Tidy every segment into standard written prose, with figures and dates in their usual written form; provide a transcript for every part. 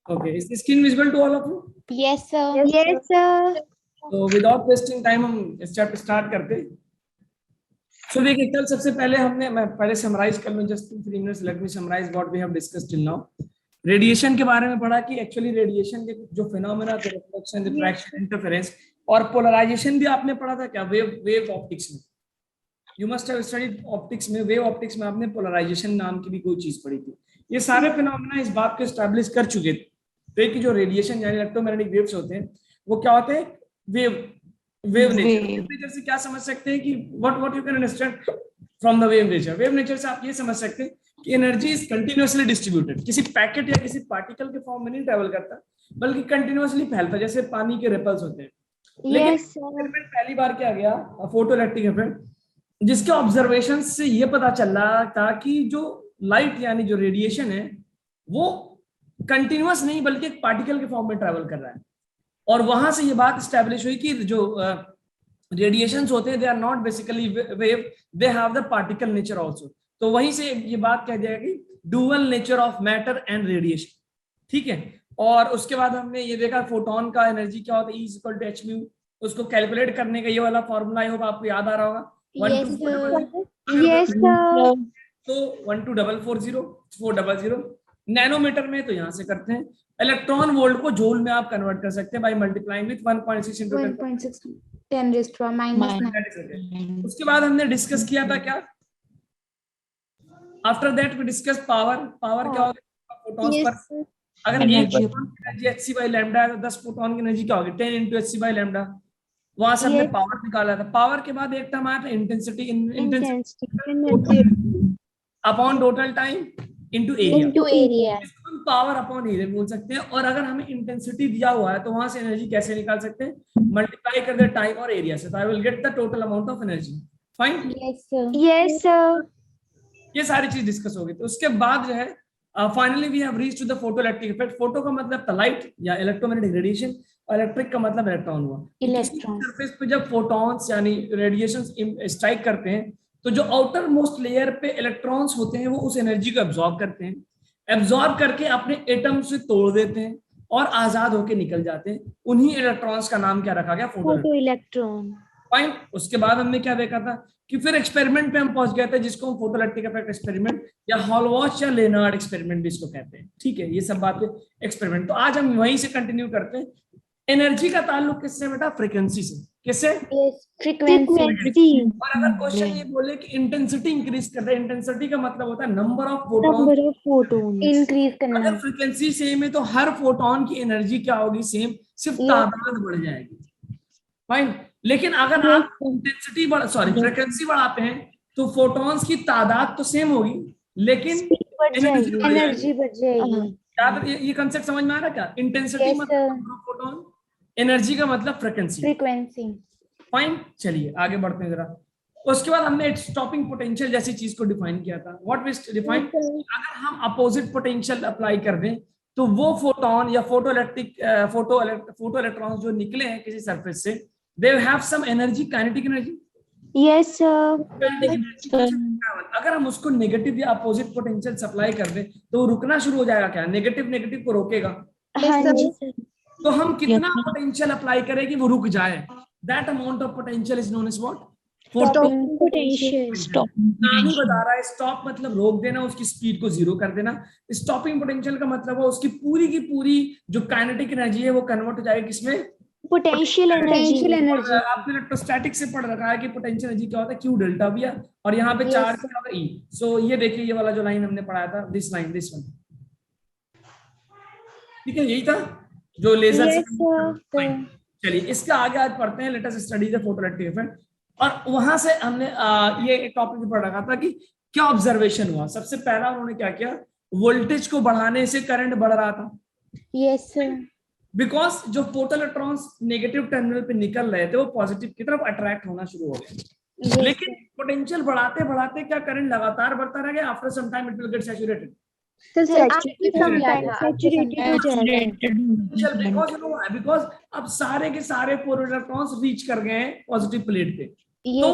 Okay, is the screen visible to all of you? Yes, sir. Yes, sir. So without wasting time हम step start करते हैं. So देखिए कल सबसे पहले मैं पहले समराइज कर लूं just 3 minutes. Let me summarise what we have discussed till now. Radiation के बारे में पढ़ा कि एक्चुअली रेडिएशन के जो फिनोमेना थे, रिफ्लेक्शन, रिफ्रैक्शन, इंटरफेरेंस और पोलराइजेशन भी आपने पढ़ा था क्या वेव ऑप्टिक्स में. You must have studied optics में. वेव ऑप्टिक्स में आपने पोलराइजेशन नाम की भी कोई चीज पढ़ी थी. ये सारे फिनोमेना इस बात को एस्टैब्लिश कर चुके थे कि जो रेडिएशन यानी इलेक्ट्रोमैग्नेटिक वेव्स होते हैं वो क्या होते हैं, वेव नेचर से क्या समझ सकते हैं कि what you can understand from the wave nature. Wave nature से आप ये समझ सकते हैं कि एनर्जी इज कंटिन्यूअसली डिस्ट्रीब्यूटेड. किसी पैकेट या किसी पार्टिकल के फॉर्म में नहीं ट्रेवल करता बल्कि कंटिन्यूअसली फैलता है, जैसे पानी के रिपल्स होते हैं. लेकिन एक्सपेरिमेंट पहली बार क्या गया, फोटो इलेक्ट्रिक इफेक्ट, जिसके ऑब्जर्वेशन से ये पता चल रहा था कि जो लाइट यानी जो रेडिएशन है वो कंटिन्यूअस नहीं बल्कि एक पार्टिकल के फॉर्म में ट्रेवल कर रहा है. और वहां से ये बात स्टैब्लिश हुई कि जो रेडिएशंस होते हैं they are not basically wave, they have the particle nature also. तो वहीं से ये बात कह दिया कि dual nature of matter and radiation. ठीक है. और उसके बाद हमने ये देखा फोटोन का एनर्जी क्या होता है, E = h mu. उसको कैलकुलेट करने का ये वाला फॉर्मूला आई होगा आपको याद आ रहा होगा. Yes, sir. तो 12440400 नैनोमीटर में तो यहाँ से करते हैं. इलेक्ट्रॉन वोल्ट को जूल में आप कन्वर्ट कर सकते हैं बाय मल्टीप्लाइंग विद 1.6 into 10. उसके बाद हमने डिस्कस किया था क्या, after that we discuss power. Power क्या होगा फोटॉन्स पर. अगर एक फोटॉन की एनर्जी hc/लैम्डा है तो 10 फोटॉन की एनर्जी क्या होगी 10 into hc/लैम्डा. वहां से हमने पावर निकाला था. पावर के बाद एक टर्म आया था intensity upon total time into area. हम पावर अपॉन एरिया बोल सकते हैं. और अगर हमें इंटेंसिटी दिया हुआ है तो वहां से एनर्जी कैसे निकाल सकते हैं, मल्टीप्लाई कर दे टाइम और एरिया से. तो I will get the total amount of energy. Fine. Yes, sir. ये सारी चीज डिस्कस होगी. तो उसके बाद जो है finally we have reached to the photo electric effect. Photo का मतलब था लाइट या इलेक्ट्रोमैग्नेटिक रेडिएशन और इलेक्ट्रिक का मतलब इलेक्ट्रॉन हुआ. इलेक्ट्रॉन सरफेस पे जब फोटॉन्स यानी रेडिएशंस स्ट्राइक करते हैं तो जो आउटर मोस्ट लेयर पे इलेक्ट्रॉन्स होते हैं वो उस एनर्जी को एब्जॉर्ब करते हैं. एब्जॉर्ब करके अपने एटम से तोड़ देते हैं और आजाद होके निकल जाते हैं. उन्हीं इलेक्ट्रॉन्स का नाम क्या रखा गया, फोटो इलेक्ट्रॉन. फाइन. उसके बाद हमने क्या देखा था कि फिर एक्सपेरिमेंट पे हम पहुंच गए थे जिसको हम फोटो इलेक्ट्रिक इफेक्ट एक्सपेरिमेंट या हॉलवॉच या लेनार्ड एक्सपेरिमेंट भी इसको कहते हैं. ठीक है, ये सब बातें एक्सपेरिमेंट. तो आज हम वहीं से कंटिन्यू करते हैं. एनर्जी का ताल्लुक किससे बेटा, फ्रीक्वेंसी से. किससे, Frequency. और अगर क्वेश्चन ये बोले कि इंटेंसिटी इंक्रीज कर रहे हैं, इंटेंसिटी का मतलब होता है नंबर ऑफ फोटॉन Increase करना. अगर फ्रीक्वेंसी सेम है तो हर फोटॉन की एनर्जी क्या होगी, सेम, सिर्फ तादाद बढ़ जाएगी. फाइन. लेकिन अगर आप इंटेंसिटी फ्रीक्वेंसी बढ़ाते हैं तो फोटॉन्स की तादाद तो सेम होगी लेकिन एनर्जी बढ़ जाएगी. ये कंसेप्ट समझ में आ रहा क्या, इंटेंसिटी मतलब फोटॉन, एनर्जी का मतलब फ्रीक्वेंसी. फाइन. चलिए आगे बढ़ते हैं जरा. उसके बाद हमने स्टॉपिंग पोटेंशियल जैसी चीज को डिफाइन किया था. व्हाट वी डिफाइन, अगर हम अपोजिट पोटेंशियल अप्लाई कर दें तो वो फोटोन या फोटो इलेक्ट्रॉन्स जो निकले हैं किसी सरफेस से, they have some energy, kinetic energy. Yes, sir. अगर हम उसको नेगेटिव या अपोजिट पोटेंशियल सप्लाई कर दें तो वो रुकना शुरू हो जाएगा क्या, नेगेटिव को रोकेगा. तो हम कितना पोटेंशियल अप्लाई करें कि वो रुक जाए, that amount of potential is known as what, Stopping potential. नाम ही बता रहा है. स्टॉप मतलब रोक देना, उसकी स्पीड को जीरो कर देना. स्टॉपिंग पोटेंशियल का मतलब है उसकी पूरी की पूरी जो काइनेटिक एनर्जी है वो कन्वर्ट हो जाएगी किसमें, Potential energy. आपने इलेक्ट्रोस्टैटिक से पढ़ रखा है कि पोटेंशियल एनर्जी क्या होता है, Q डेल्टा V, और यहाँ पे चार्ज क्या होगा, E. सो ये देखिए ये वाला जो लाइन हमने पढ़ाया था, दिस वन. ठीक है, यही था जो लेजर से. चलिए इसका आगे आज पढ़ते हैं. Let us study the photo electric effect. और वहां से हमने ये एक टॉपिक भी पढ़ रखा था कि क्या ऑब्जर्वेशन हुआ. सबसे पहला उन्होंने क्या किया, वोल्टेज को बढ़ाने से करंट बढ़ रहा था. Yes, sir. बिकॉज जो फोटो इलेक्ट्रॉन्स नेगेटिव टर्मिनल पे निकल रहे थे वो पॉजिटिव की तरफ अट्रैक्ट होना शुरू हो गए. लेकिन पोटेंशियल बढ़ाते बढ़ाते क्या करंट लगातार बढ़ता रह गया. After some time it will get saturated. Because अब सारे के सारे फोटो इलेक्ट्रॉन्स रीच कर गए हैं पॉजिटिव प्लेट पे. तो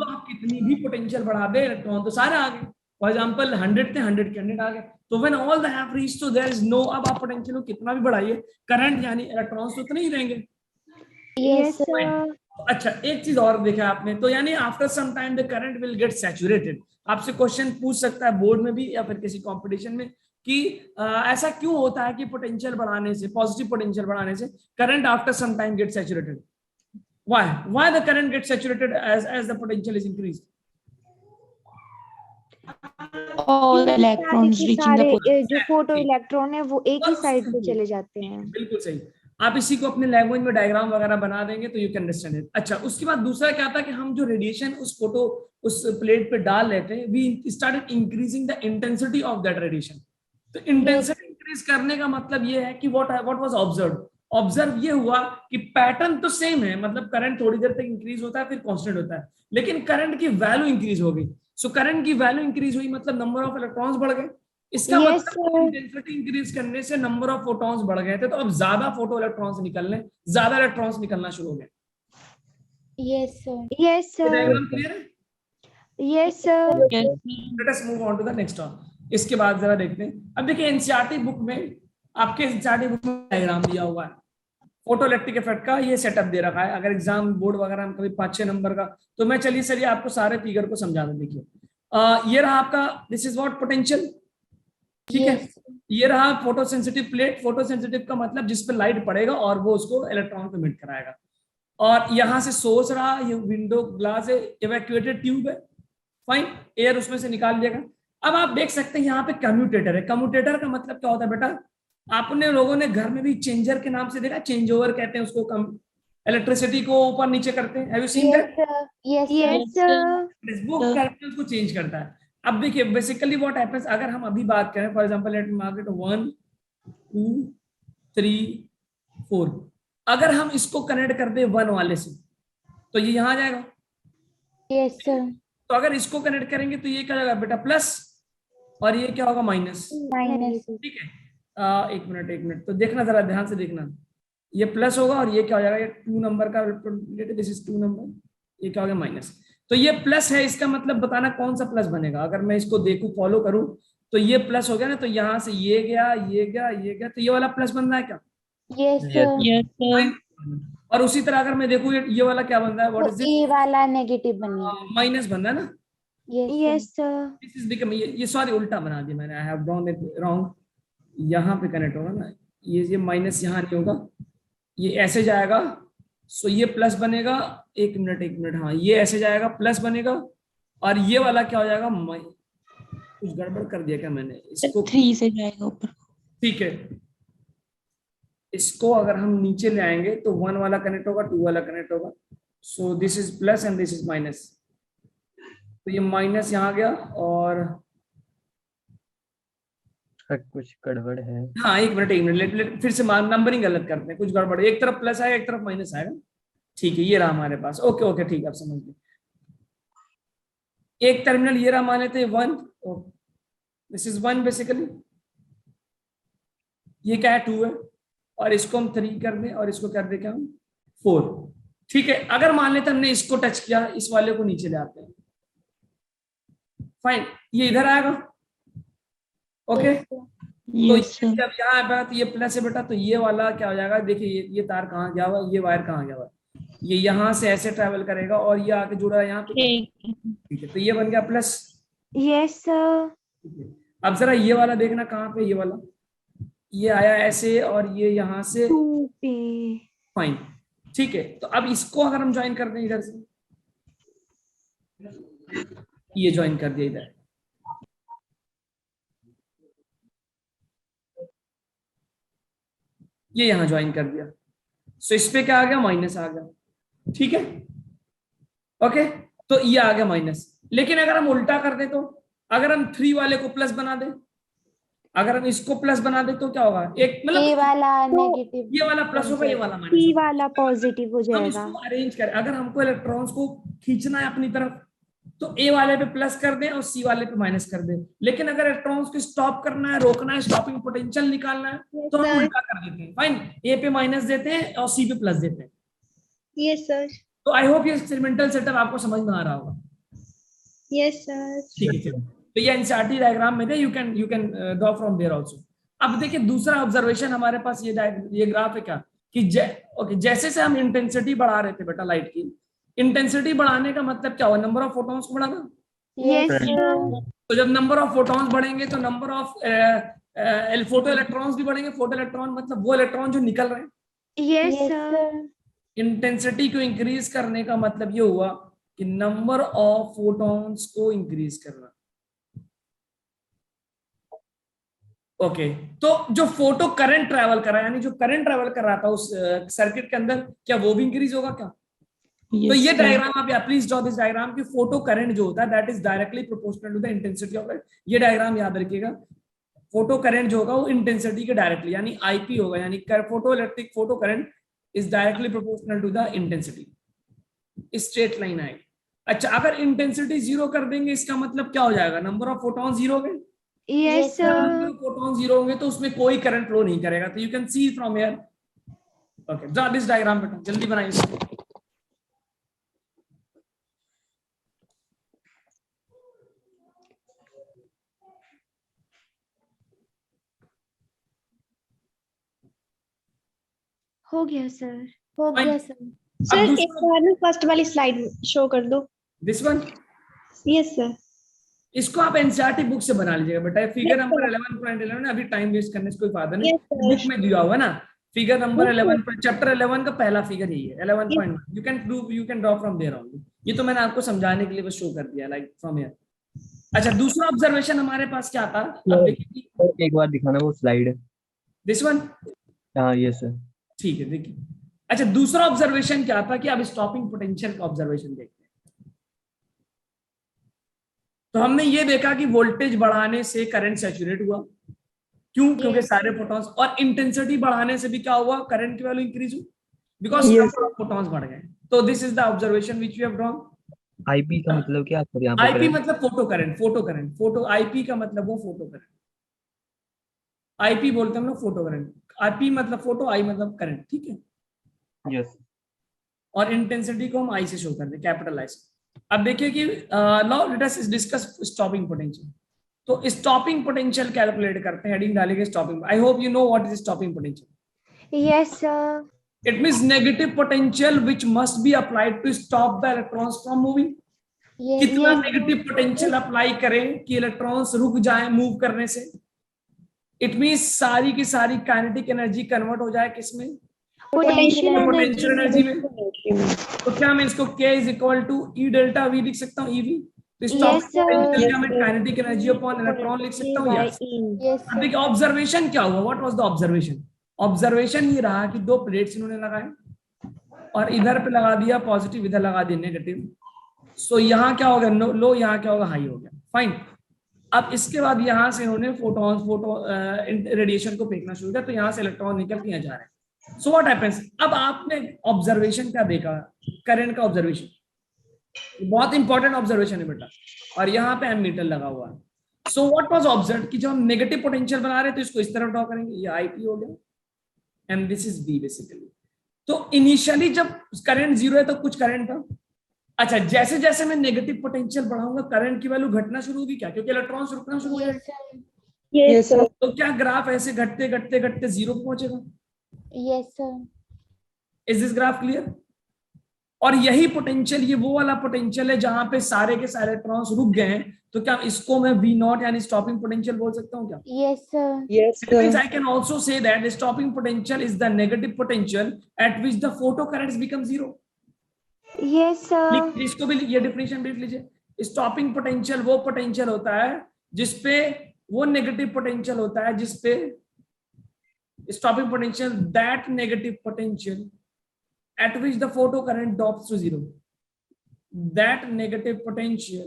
आप कितनी भी पोटेंशियल बढ़ा दे इलेक्ट्रॉन तो सारे आ गए फॉर एग्जांपल 100 थे, 100 के 100 आ गए, तो when all the have reached तो देयर इज नो, अब आप पोटेंशियल को कितना भी बढ़ाइए, करंट यानी इलेक्ट्रॉन्स तो उतने ही रहेंगे। Yes, sir. अच्छा, एक चीज और देखा आपने, तो यानी after some time the current will get saturated. आपसे क्वेश्चन पूछ सकता है बोर्ड में भी या फिर किसी कंपटीशन में कि ऐसा क्यों होता है कि पोटेंशियल बढ़ाने से, पॉजिटिव पोटेंशियल बढ़ाने से current after some time get saturated? why the current gets saturated as the potential is increased? All the electrons क्योंकि reaching the सारे position. जो फोटो इलेक्ट्रॉन है वो एक ही साइड पे चले जाते हैं। बिल्कुल सही। आप इसी को अपने लैंग्वेज में डायग्राम वगैरह बना देंगे तो यू कैन अंडरस्टैंड इट। अच्छा, उसके बाद दूसरा क्या था कि हम जो रेडिएशन उस फोटो उस प्लेट पे डाल लेते हैं, we started increasing the intensity of that radiation. तो इंटेंसिटी इंक्रीज करने का मतलब ये है कि व्हाट वाज ऑब्जर्व ये हुआ कि पैटर्न तो सेम है, मतलब करंट थोड़ी देर तक इंक्रीज होता है फिर कांस्टेंट होता है, लेकिन करंट की वैल्यू इंक्रीज हो गई। सो करंट की वैल्यू इंक्रीज हुई मतलब नंबर ऑफ इलेक्ट्रॉन्स बढ़ गए। इसका मतलब इंटेंसिटी इंक्रीज करने से नंबर ऑफ फोटॉन्स बढ़ गए थे, तो अब ज्यादा फोटो इलेक्ट्रॉन्स निकलने, ज्यादा इलेक्ट्रॉन्स निकलना शुरू हो गए। Yes, sir. Yes, sir. Diagram clear है? Yes, sir. Yes. Let us move on to the next one. इसके बाद जरा देखते हैं, अब देखिए एनसीईआरटी बुक में, आपके एनसीईआरटी बुक में डायग्राम दिया हुआ है फोटो इलेक्ट्रिक इफेक्ट का, ये सेटअप दे रखा है। अगर एग्जाम बोर्ड वगैरह में कभी 5-6 नंबर का, तो मैं चलिए सर ये आपको सारे फिगर को समझा दूं। देखिए ये रहा आपका, दिस इज व्हाट पोटेंशियल, ठीक है। ये रहा photo sensitive plate. Photo sensitive का मतलब जिस पे लाइट पड़ेगा और वो उसको इलेक्ट्रॉन को इमिट कराएगा। और यहां से सोर्स रहा, ये विंडो ग्लास है, इवैक्यूएटेड ट्यूब है, फाइन, एयर उसमें से निकाल दिया। अब आप देख सकते हैं यहाँ पे कम्यूटेटर है। कम्यूटेटर का मतलब क्या होता है बेटा, आपने लोगों ने घर में भी चेंजर के नाम से देखा, चेंज ओवर कहते हैं उसको, इलेक्ट्रिसिटी को ऊपर नीचे करते हैं, have you seen that? Yes, sir. वो करके उसको चेंज करता है। अब देखिए बेसिकली व्हाट हैपेंस, अगर हम अभी बात करें for example let me mark it 1 2 3 4, अगर हम इसको कनेक्ट कर दे 1 वाले से तो ये यहाँ आ जाएगा। Yes, sir. तो अगर इसको कनेक्ट करेंगे तो ये क्या जाएगा बेटा, प्लस, और ये क्या होगा, माइनस। Minus. ठीक है, एक मिनट, तो देखना जरा ध्यान से देखना, ये प्लस होगा और ये क्या हो जाएगा, ये 2 नंबर का, दिस इज 2 नंबर, ये क्या हो गया, माइनस। तो ये प्लस है, इसका मतलब बताना कौन सा प्लस बनेगा। अगर मैं इसको देखूं, फॉलो करूं, तो ये प्लस हो गया ना, तो यहाँ से ये गया, ये गया, ये गया, तो ये वाला प्लस बन रहा है क्या? Yes, sir. Yes, sir. और उसी तरह अगर मैं देखूं, ये वाला क्या बन रहा है, व्हाट इज वो A वाला नेगेटिव बनेगा। माइनस बन रहा है ना। Yes, sir. This is become, ये सॉरी उल्टा बना दिया मैंने, I have drawn it wrong. यहाँ पे कनेक्ट होगा ना, ये माइनस यहाँ नहीं होगा, ये ऐसे जाएगा, सो ये प्लस बनेगा। एक मिनट, हाँ ये ऐसे जाएगा, प्लस बनेगा, और ये वाला क्या हो जाएगा, कुछ गड़बड़ कर दिया क्या मैंने इसको, 3 से जाएगा ऊपर। ठीक है। इसको अगर हम नीचे ले आएंगे तो 1 वाला कनेक्ट होगा, 2 वाला कनेक्ट होगा, so this is plus and this is minus. तो ये माइनस यहाँ गया, और कुछ गड़बड़ है। हाँ एक मिनट, फिर से नंबरिंग गलत करते हैं, कुछ गड़बड़, एक तरफ प्लस आएगा, एक तरफ माइनस आएगा। ठीक है, ये रहा हमारे पास, ओके ठीक है, आप समझ गए। एक टर्मिनल ये रहा, मान लेते हैं 1, दिस इज 1 बेसिकली, ये क्या है, 2 है, और इसको हम 3 कर दें और इसको कर दें क्या हम 4। ठीक है, अगर मान लेते हमने इसको टच किया, इस वाले को नीचे ले आते हैं, फाइन, ये इधर आएगा, ओके। तो Yes, sir. जब यहाँ आएगा तो ये प्लस है बेटा, तो ये वाला क्या हो जाएगा, देखिए ये तार कहाँ गया हुआ, ये वायर कहाँ गया हुआ, ये यहाँ से ऐसे ट्रेवल करेगा और ये आके जुड़ा है यहाँ पे, ठीक है, तो ये बन गया प्लस। Yes, sir. अब जरा ये वाला देखना कहाँ पे, ये वाला, ये आया ऐसे और ये यहाँ से, 2 पे। फाइन, ठीक है। तो अब इसको अगर हम ज्वाइन कर दें इधर से, ये ज्वाइन कर दिया इधर, ये यहां ज्वाइन कर दिया, सो इस पे क्या आ गया, माइनस आ गया, ठीक है, ओके। तो ये आ गया माइनस। लेकिन अगर हम उल्टा कर दे, तो अगर हम 3 वाले को प्लस बना दे, अगर हम इसको प्लस बना दे तो क्या होगा, एक A मतलब वाला नेगेटिव, ये वाला प्लस होगा, ये वाला B माइनस, वाला पॉजिटिव हो हम जाएगा। इसको अरेंज करें। अगर हमको इलेक्ट्रॉन्स को खींचना है अपनी तरफ, तो ए वाले पे प्लस कर दें और सी वाले पे माइनस कर दें। लेकिन अगर इलेक्ट्रॉन्स को स्टॉप करना है, रोकना है, स्टॉपिंग पोटेंशियल निकालना है, तो हम उल्टा कर देते हैं, फाइन, ए पे माइनस देते हैं और सी पे प्लस देते हैं। Yes sir. तो आई होप ये एक्सपेरिमेंटल सेटअप आपको समझ में आ रहा होगा। Yes sir. ठीक है, तो ये एनसीईआरटी डायग्राम में थे, you can draw from there also. अब देखिए दूसरा ऑब्जर्वेशन हमारे पास ये ग्राफ है क्या कि जैसे से हम इंटेंसिटी बढ़ा रहे थे बेटा लाइट की, इंटेंसिटी बढ़ाने का मतलब क्या हुआ, नंबर ऑफ फोटॉन्स को बढ़ाना। Yes, Correct. sir. तो जब नंबर ऑफ फोटॉन्स बढ़ेंगे तो नंबर ऑफ फोटो इलेक्ट्रॉन्स भी बढ़ेंगे। फोटो इलेक्ट्रॉन मतलब वो इलेक्ट्रॉन जो निकल रहे हैं। Yes, Yes, sir. sir. Intensity को इंक्रीज करने का मतलब ये हुआ कि नंबर ऑफ फोटॉन्स को इंक्रीज करना। ओके तो जो फोटो करंट ट्रैवल कर रहा है, यानी जो करंट ट्रैवल कर रहा था उस सर्किट के अंदर, क्या वो भी इंक्रीज होगा क्या? तो ये डायग्राम आप प्लीज ड्रॉ दिस डायग्राम कि फोटो करंट जो होता है that is directly proportional to the intensity of light. ये डायग्राम याद रखिएगा, फोटो करंट जो होगा वो इंटेंसिटी के डायरेक्टली यानी आईपी होगा, यानी photo electric photo current is directly proportional to the intensity. Straight line आएगी। अच्छा अगर इंटेंसिटी जीरो कर देंगे इसका मतलब क्या हो जाएगा, नंबर ऑफ फोटॉन जीरो हो गए। Yes, sir. Number of photon zero होंगे तो उसमें कोई करंट फ्लो नहीं करेगा। तो you can see from here. Okay draw this diagram बेटा, जल्दी बनाइए इसको। हो गया सर। हो Fine. गया सर। सर दूसरा- एक बार ना फर्स्ट वाली स्लाइड शो कर दो। This one, yes sir. इसको आप एनसीईआरटी बुक से बना लीजिएगा बेटा। Figure Yes, number sir. 11.11 अभी टाइम वेस्ट करने से कोई फायदा नहीं। Yes, sir. बुक में दिया हुआ ना figure number Yes, sir. 11 chapter 11 का पहला फिगर यही है 11.1। You can draw from there only. ये तो मैंने आपको समझाने के लिए बस शो कर दिया लाइक फ्रॉम हियर। अच्छा दूसरा ऑब्जर्वेशन हमारे पास क्या था, अब देखिए एक बार दिखाना वो स्लाइड। This one. हाँ ये सर। ठीक है देखिए। अच्छा दूसरा ऑब्जर्वेशन क्या था कि अब स्टॉपिंग पोटेंशियल का ऑब्जर्वेशन देखते हैं। तो हमने ये देखा कि वोल्टेज बढ़ाने से करंट सैचुरेट हुआ। क्यों? क्योंकि सारे फोटॉन्स, और इंटेंसिटी बढ़ाने से भी क्या हुआ, करंट की वैल्यू इंक्रीज हुई बिकॉज नंबर ऑफ फोटॉन्स बढ़ गए। तो this is the observation which we have drawn. IP का मतलब क्या सर यहाँ पे? IP current? मतलब photo current, photo current, photo IP का मतलब वो फोटो करंट। आईपी बोलते हैं हम लोग फोटो करंट। आईपी मतलब फोटो, आई मतलब करंट, ठीक है। यस। और इंटेंसिटी को हम आई से शो करते हैं, कैपिटल आई से। अब देखिए कि now let us discuss stopping potential. तो स्टॉपिंग पोटेंशियल कैलकुलेट करते हैं, हेडिंग डालेंगे stopping. I hope you know what is stopping potential. Yes sir. It means negative potential which must be applied to stop the electrons from moving. Yes, कितना yes, negative potential apply करें कि electrons रुक जाएं move करने से। It means सारी की सारी काइनेटिक एनर्जी कन्वर्ट हो जाए किसमें, पोटेंशियल पोटेंशियल एनर्जी में। तो क्या मैं इसको K is equal to E delta V लिख सकता हूँ, EV। तो स्टॉपिंग sir. पोटेंशियल Yes, का मैं sir. Kinetic energy upon electron लिख सकता हूँ। यस। yes, अब देखिए ऑब्जर्वेशन क्या हुआ, what was the observation. Observation ये रहा कि दो प्लेट्स इन्होंने लगाए और इधर पे लगा दिया पॉजिटिव, इधर लगा दिया नेगेटिव। सो यहाँ क्या होगा, लो, यहाँ क्या होगा, हाई हो गया। फाइन। अब इसके बाद यहाँ से इन्होंने फोटो रेडिएशन को फेंकना शुरू किया, तो यहाँ से इलेक्ट्रॉन निकल के यहाँ जा रहे हैं। सो व्हाट हैपेंस, अब आपने ऑब्जर्वेशन क्या देखा, करंट का ऑब्जर्वेशन। बहुत इंपॉर्टेंट ऑब्जर्वेशन है बेटा, और यहाँ पे एमीटर लगा हुआ है। सो व्हाट वाज ऑब्जर्व्ड कि जब हम नेगेटिव पोटेंशियल बना रहे हैं तो इसको इस तरफ ड्रॉ करेंगे, ये आईपी हो गया and this is B basically. तो इनिशियली जब करंट जीरो है तो कुछ करंट था। अच्छा जैसे जैसे मैं नेगेटिव पोटेंशियल बढ़ाऊंगा करंट की वैल्यू घटना शुरू होगी, क्या, क्योंकि इलेक्ट्रॉन्स रुकना शुरू हो yes, जाएगा। sir. Yes sir. तो क्या ग्राफ ऐसे घटते घटते घटते जीरो पे पहुंचेगा। Yes, sir. Is this graph clear. और यही पोटेंशियल, ये वो वाला पोटेंशियल है जहां पे सारे के सारे इलेक्ट्रॉन्स रुक गए हैं। तो क्या इसको मैं V नॉट यानी स्टॉपिंग पोटेंशियल बोल सकता हूँ क्या? Yes, sir. It means I can also say that the stopping potential is the negative potential at which the photocurrents become zero. Yes sir. इसको भी ये डेफिनेशन भी लिख लीजिए। स्टॉपिंग पोटेंशियल वो पोटेंशियल होता है जिसपे वो नेगेटिव पोटेंशियल होता है, जिसपे stopping potential that negative potential at which the photocurrent drops to zero. That negative potential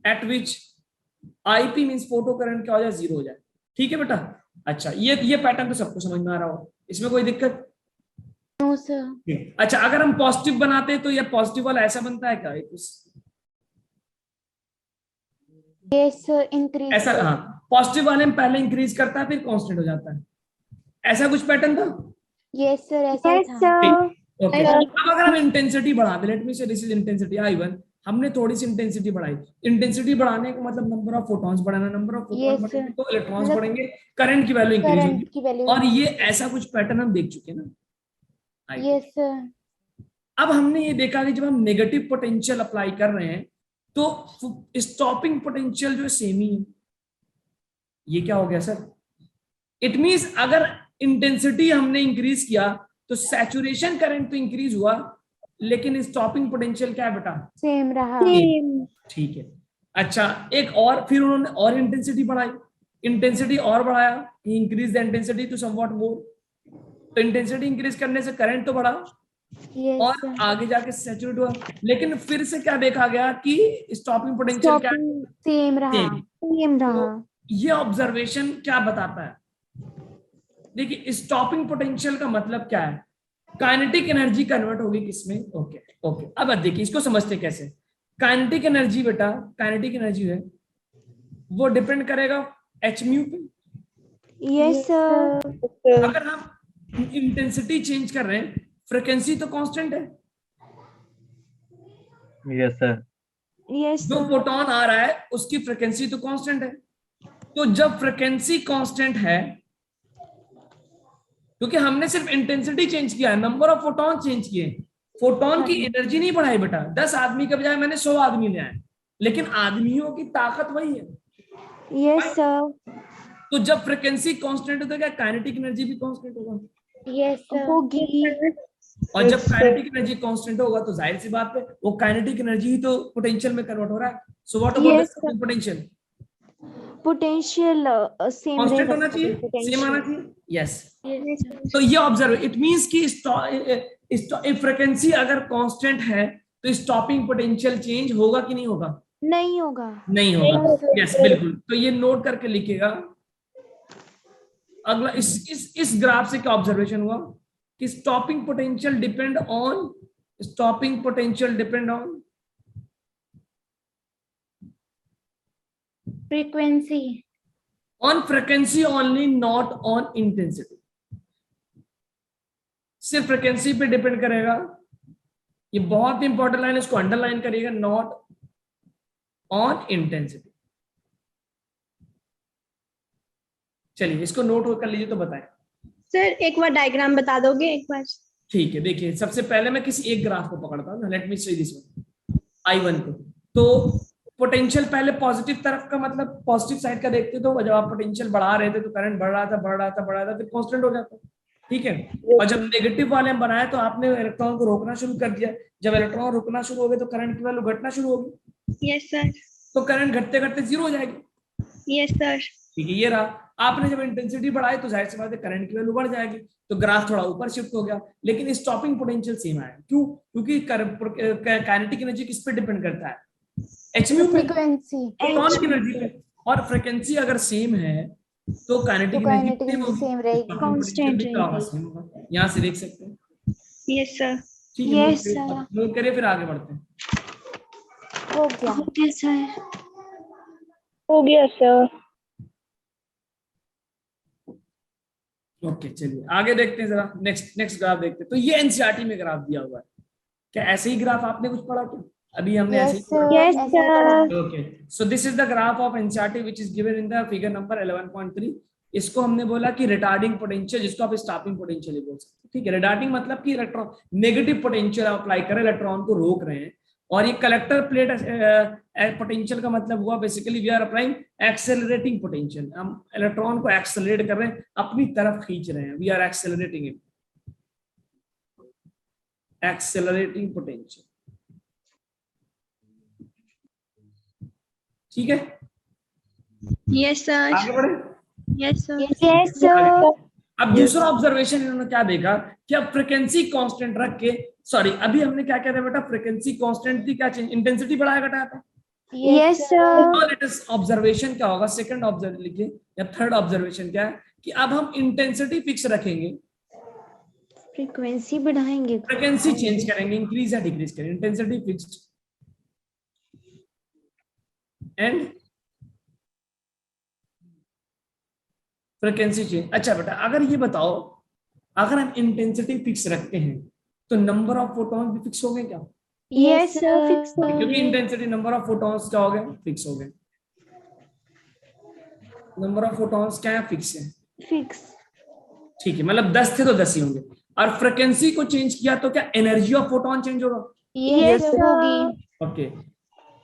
at which IP means photocurrent क्या हो जाए, जीरो हो जाए। ठीक है बेटा। अच्छा ये पैटर्न तो सबको समझ में आ रहा हो, इसमें कोई दिक्कत? No, sir. अच्छा अगर हम पॉजिटिव बनाते हैं तो ये पॉजिटिव वाला ऐसा बनता है क्या, Yes, sir. Increase. ऐसा? हाँ, पॉजिटिव वाले में पहले इंक्रीज करता है फिर कांस्टेंट हो जाता है, ऐसा कुछ पैटर्न था। Yes, sir. ऐसा यस था. सर। ओके अब अगर हम इंटेंसिटी बढ़ा दें, लेट मी से दिस इज इंटेंसिटी I1, हमने थोड़ी सी इंटेंसिटी बढ़ाई, इंटेंसिटी बढ़ाने का मतलब नंबर ऑफ फोटॉन्स बढ़ाना, नंबर ऑफ फोटॉन Yes, बढ़ेंगे तो इलेक्ट्रॉन्स मतलब बढ़ेंगे, करंट की वैल्यू इंक्रीज करंट होगी। की वैल्यू और ये ऐसा कुछ पैटर्न हम देख चुके हैं ना I2। यस सर अब हमने ये देखा कि जब हम नेगेटिव पोटेंशियल अप्लाई कर रहे हैं तो स्टॉपिंग पोटेंशियल जो सेम ही है। ये क्या हो गया सर? इट मींस अगर इंटेंसिटी हमने इंक्रीज किया तो सैचुरेशन करंट तो इंक्रीज हुआ, लेकिन स्टॉपिंग पोटेंशियल क्या है बेटा? सेम रहा ठीक है। अच्छा एक और, फिर उन्होंने और इंटेंसिटी बढ़ाई, इंटेंसिटी और बढ़ाया, increase the intensity to somewhat more, तो इंटेंसिटी इंक्रीज करने से करंट तो बढ़ा यस और आगे जाके सैचुरेट हुआ, लेकिन फिर से क्या देखा गया कि स्टॉपिंग पोटेंशियल क्या है? सेम रहा Same। सेम रहा ये ऑब्जर्वेशन क्या बताता है? देखिए स्टॉपिंग पोटेंशियल का मतलब क्या है? काइनेटिक एनर्जी कन्वर्ट होगी किसमें? ओके ओके अब देखिए इसको समझते कैसे। काइनेटिक एनर्जी बेटा, काइनेटिक एनर्जी है वो डिपेंड करेगा एच म्यू पे। यस सर अगर हम इंटेंसिटी चेंज कर रहे हैं, फ्रीक्वेंसी तो कांस्टेंट है, यस सर। यस जो फोटोन आ रहा है उसकी फ्रीक्वेंसी तो कांस्टेंट है। तो जब फ्रीक्वेंसी कांस्टेंट है, क्योंकि हमने सिर्फ इंटेंसिटी चेंज किया है, नंबर ऑफ फोटोन चेंज किए, फोटोन की एनर्जी नहीं बढ़ाई बेटा। 10 आदमी के बजाय मैंने 100 आदमी ले आए, लेकिन आदमियों की ताकत वही है। यस सर तो जब फ्रीक्वेंसी कांस्टेंट होता है, क्या काइनेटिक एनर्जी भी कांस्टेंट होगा? यस सर होगी और जब काइनेटिक एनर्जी कांस्टेंट होगा तो जाहिर सी बात है वो काइनेटिक एनर्जी ही तो पोटेंशियल में कन्वर्ट हो रहा है। So what about Yes, the potential? Potential same constant रहेगा होना चाहिए, सेम पोटेंशियल आना चाहिए। यस तो ये ऑब्जर्व, इट मींस कि फ्रीक्वेंसी अगर कांस्टेंट है तो स्टॉपिंग पोटेंशियल चेंज होगा कि नहीं होगा? नहीं होगा नहीं होगा। यस बिल्कुल, तो ये नोट करके लिखिएगा। अगला इस ग्राफ से क्या ऑब्जर्वेशन हुआ कि stopping potential depend on, stopping potential depend on frequency on frequency only, not on intensity. सिर्फ फ्रीक्वेंसी पे डिपेंड करेगा। ये बहुत इंपॉर्टेंट लाइन, इसको अंडरलाइन करिएगा, नॉट ऑन इंटेंसिटी। चलिए इसको नोट कर लीजिए तो बताएं। सर एक बार डायग्राम बता दोगे एक बार? ठीक है, देखिए सबसे पहले मैं किसी एक ग्राफ को पकड़ता हूँ, let me see this one, I1 को। तो पोटेंशियल पहले पॉजिटिव तरफ का, मतलब पॉजिटिव साइड का देखते तो जब आप पोटेंशियल बढ़ा रहे थे तो करंट बढ़ रहा था बढ़ रहा था बढ़ रहा था, फिर कांस्टेंट हो जाता, ठीक है। और जब नेगेटिव वाले हम बनाए तो आपने इलेक्ट्रॉन को रोकना शुरू कर दिया, जब इलेक्ट्रॉन रुकना शुरू हो गए तो करंट की वैल्यू घटना शुरू होगी। Yes sir. तो करंट घटते घटते जीरो हो जाएगी। Yes sir. ठीक है, ये रहा। आपने जब इंटेंसिटी बढ़ाई तो जाहिर सी बात है करंट की वैल्यू बढ़ जाएगी, तो ग्राफ थोड़ा ऊपर शिफ्ट हो गया, लेकिन स्टॉपिंग पोटेंशियल सेम आया। क्यों? क्योंकि काइनेटिक एनर्जी किस पे डिपेंड करता है? एच म्यू पे, फ्रीक्वेंसी फोटॉन की एनर्जी पे। और फ्रीक्वेंसी अगर सेम है तो kinetic kinetic energy energy same रहेगी कांस्टेंट सेम होगा। यहाँ से देख सकते हैं। Yes sir. ठीक है, Yes, sir. नोट करिए, फिर आगे बढ़ते हैं। हो गया ओके सर। हो गया सर। ओके चलिए आगे देखते हैं जरा, नेक्स्ट ग्राफ देखते हैं। तो ये एनसीईआरटी में ग्राफ दिया हुआ है। क्या ऐसे ही ग्राफ आपने कुछ पढ़ा क्या? अभी हमने ऐसे यस ही पढ़ा। Yes, sir. Okay, so this is the graph of NCERT which is given in the figure number 11.3। इसको हमने बोला कि रिटार्डिंग पोटेंशियल, जिसको आप स्टॉपिंग पोटेंशियल ही बोल सकते हैं। ठीक है, रिटार्डिंग मतलब कि इलेक्ट्रॉन नेगेटिव पोटेंशियल अप्लाई कर रहे हैं, इलेक्ट्रॉन को रोक रहे हैं। और ये कलेक्टर प्लेट पोटेंशियल का मतलब हुआ basically we are applying accelerating potential. हम इलेक्ट्रॉन को एक्सेलरेट कर रहे हैं, अपनी तरफ खींच रहे हैं, we are accelerating it, accelerating potential. ठीक है, यस सर। आगे बढ़े। Yes sir. यस सर अब दूसरा ऑब्जर्वेशन इन्होंने क्या देखा कि अब फ्रीक्वेंसी कांस्टेंट रख के, सॉरी अभी हमने क्या कहते हैं बेटा, फ्रीक्वेंसी कांस्टेंट थी, क्या चेंज, इंटेंसिटी बढ़ाया घटाया था। यस सर तो लेटेस्ट ऑब्जर्वेशन क्या होगा, सेकंड ऑब्जर्व लिखिए या थर्ड ऑब्जर्वेशन क्या है कि अब हम इंटेंसिटी फिक्स रखेंगे, फ्रीक्वेंसी बढ़ाएंगे फ्रीक्वेंसी चेंज करेंगे, इंक्रीज या डिक्रीज करेंगे, intensity fixed and frequency change. अच्छा बेटा अगर ये बताओ, अगर हम इंटेंसिटी फिक्स रखते हैं तो नंबर ऑफ फोटॉन भी फिक्स हो गए क्या? Yes, sir. Fix क्योंकि इंटेंसिटी नंबर ऑफ फोटॉन्स क्या हो गए? फिक्स हो गए। नंबर ऑफ फोटॉन्स क्या है? फिक्स है। Fix. ठीक है, मतलब 10 थे तो 10 ही होंगे। और फ्रिक्वेंसी को चेंज किया तो क्या एनर्जी ऑफ फोटॉन चेंज होगा? Yes, होगी. ओके,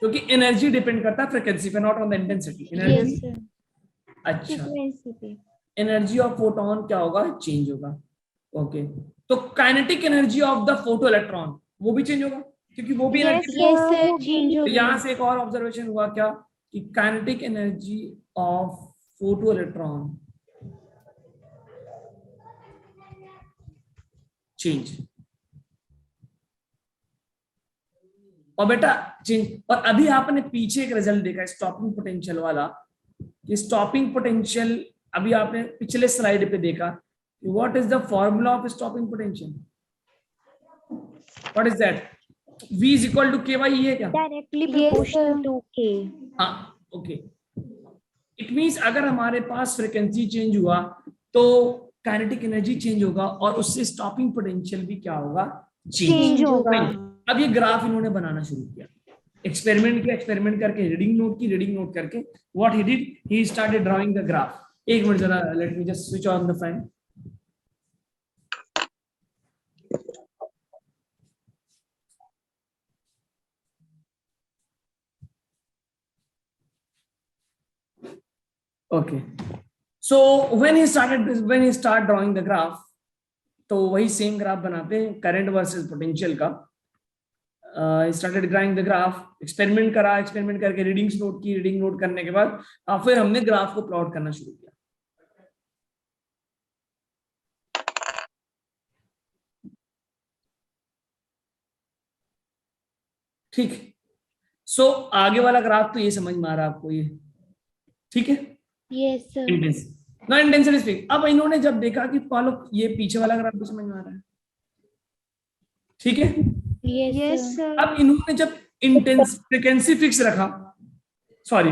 क्योंकि एनर्जी डिपेंड करता है फ्रिक्वेंसी पे, not on the intensity. Energy, Yes, sir. अच्छा, Frequency पे. एनर्जी ऑफ फोटॉन क्या होगा? चेंज होगा। ओके, तो kinetic energy of the photo electron वो भी चेंज होगा, क्योंकि वो भी Yes, energy. yes, sir. Change तो होगी. यहां से एक और ऑब्जर्वेशन हुआ क्या कि kinetic energy of photo electron change. और बेटा चेंज, और अभी आपने पीछे एक रिजल्ट देखा स्टॉपिंग पोटेंशियल वाला। ये स्टॉपिंग पोटेंशियल अभी आपने पिछले स्लाइड पे देखा। What is the formula of stopping potential? What is that? V is equal to KY, ये है क्या? Directly proportional to K. हाँ, ओके। इट मींस अगर हमारे पास फ्रीक्वेंसी चेंज हुआ तो काइनेटिक एनर्जी चेंज होगा और उससे स्टॉपिंग पोटेंशियल भी क्या होगा? Change होगा. अब ये ग्राफ इन्होंने बनाना शुरू किया, एक्सपेरिमेंट किया, एक्सपेरिमेंट करके रीडिंग नोट की, रीडिंग नोट करके what he did, he started drawing the graph. एक मिनट जरा, let me just switch on the fan. Okay, so when he start drawing the graph, तो वही सेम ग्राफ बनाते हैं current versus potential का। he started drawing the graph, experiment करा, experiment करके readings note की, रीडिंग नोट करने के बाद फिर हमने ग्राफ को प्लॉट करना शुरू किया। ठीक, सो आगे वाला ग्राफ तो ये समझ में आ रहा है आपको, ये ठीक है? Yes, sir. Intensity speed. अब इन्होंने जब देखा कि फॉलो, ये पीछे वाला ग्राफ भी समझ में आ रहा है, ठीक है? Yes, sir. अब इन्होंने जब फ्रीक्वेंसी फिक्स रखा, सॉरी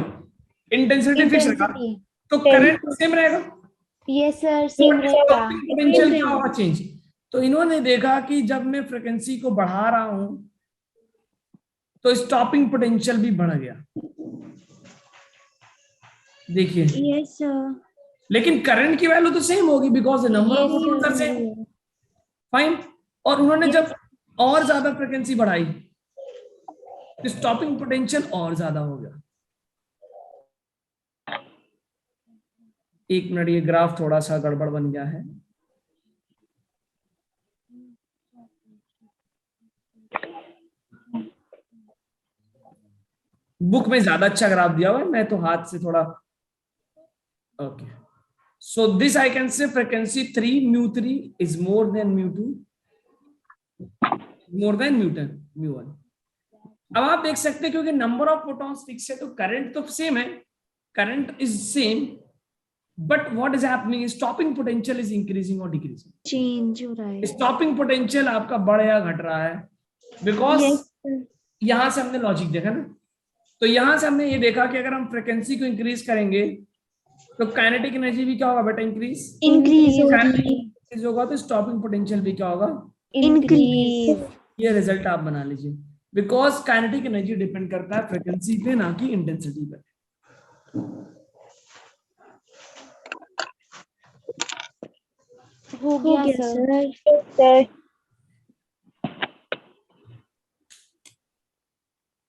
इंटेंसिटी फिक्स रखा, तो करंट सेम रहेगा। Yes, sir. Same रहेगा. पोटेंशियल क्या होगा? चेंज। तो इन्होंने देखा कि जब मैं फ्रीक्वेंसी को बढ़ा रहा हूं तो स्टॉपिंग पोटेंशियल भी बढ़ गया, देखिए। Yes, sir. लेकिन करंट की वैल्यू तो सेम होगी because the number of photons are same, fine. और उन्होंने जब और ज्यादा फ्रीक्वेंसी बढ़ाई तो स्टॉपिंग पोटेंशियल और ज्यादा हो गया। एक मिनट, ये ग्राफ थोड़ा सा गड़बड़ बन गया है। बुक में ज्यादा अच्छा ग्राफ दिया हुआ है, मैं तो हाथ से थोड़ा, okay. So this I can say frequency 3 μ3 is more than μ2, more than μ1। अब आप देख सकते हैं क्योंकि नंबर ऑफ फोटॉन्स फिक्स है तो करंट तो सेम है, current is same, but what is happening, stopping potential is increasing और डिक्रीजिंग। Change हो रहा है. स्टॉपिंग पोटेंशियल आपका बढ़ या घट रहा है बिकॉज यहां से हमने लॉजिक देखा ना, तो यहां से हमने ये देखा कि अगर हम फ्रीक्वेंसी को इंक्रीज करेंगे तो काइनेटिक एनर्जी भी क्या होगा बेटा? इंक्रीज होगा। तो स्टॉपिंग पोटेंशियल भी क्या होगा? Increase. ये रिजल्ट आप बना लीजिए, बिकॉज काइनेटिक एनर्जी डिपेंड करता है फ्रीक्वेंसी पे, ना कि इंटेंसिटी पे। हो गया सर.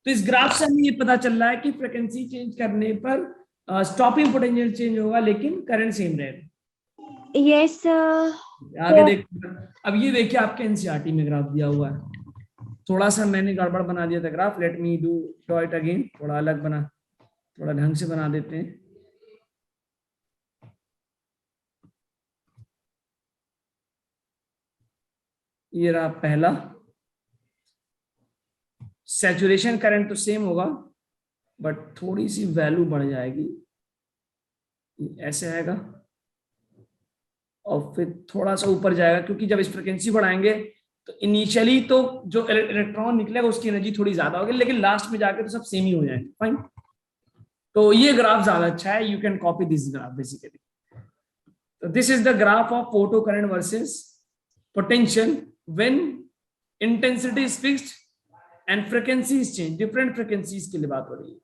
तो इस ग्राफ से हमें ये पता चल रहा है कि फ्रीक्वेंसी चेंज करने पर स्टॉपिंग पोटेंशियल चेंज होगा लेकिन करंट सेम रहेगा। Yes, sir. आगे देखिए, अब ये देखिए आपके एनसीईआरटी में ग्राफ दिया हुआ है, थोड़ा सा मैंने गड़बड़ बना दिया था graph, let me draw it again, थोड़ा अलग बना, थोड़ा ढंग से बना देते हैं। ये रहा पहला, सैचुरेशन करंट तो सेम होगा बट थोड़ी सी वैल्यू बढ़ जाएगी, ऐसे आएगा और फिर थोड़ा सा ऊपर जाएगा, क्योंकि जब इस फ्रीक्वेंसी बढ़ाएंगे तो इनिशियली तो जो इलेक्ट्रॉन निकलेगा उसकी एनर्जी थोड़ी ज्यादा होगी, लेकिन लास्ट में जाके तो सब सेम ही हो जाएंगे, फाइन। तो ये ग्राफ ज्यादा अच्छा है, you can copy this graph basically. तो this is the graph of photo current versus potential when intensity is fixed and frequency is change, different frequencies के लिए बात हो रही है।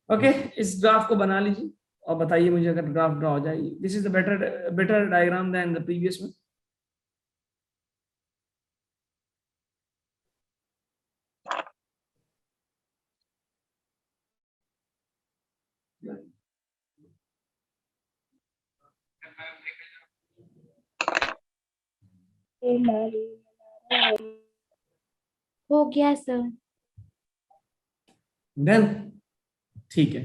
ओके, इस ग्राफ को बना लीजिए और बताइए मुझे अगर ग्राफ ड्रा हो जाए। This is the better diagram than the previous में। हो गया सर। डन, ठीक है।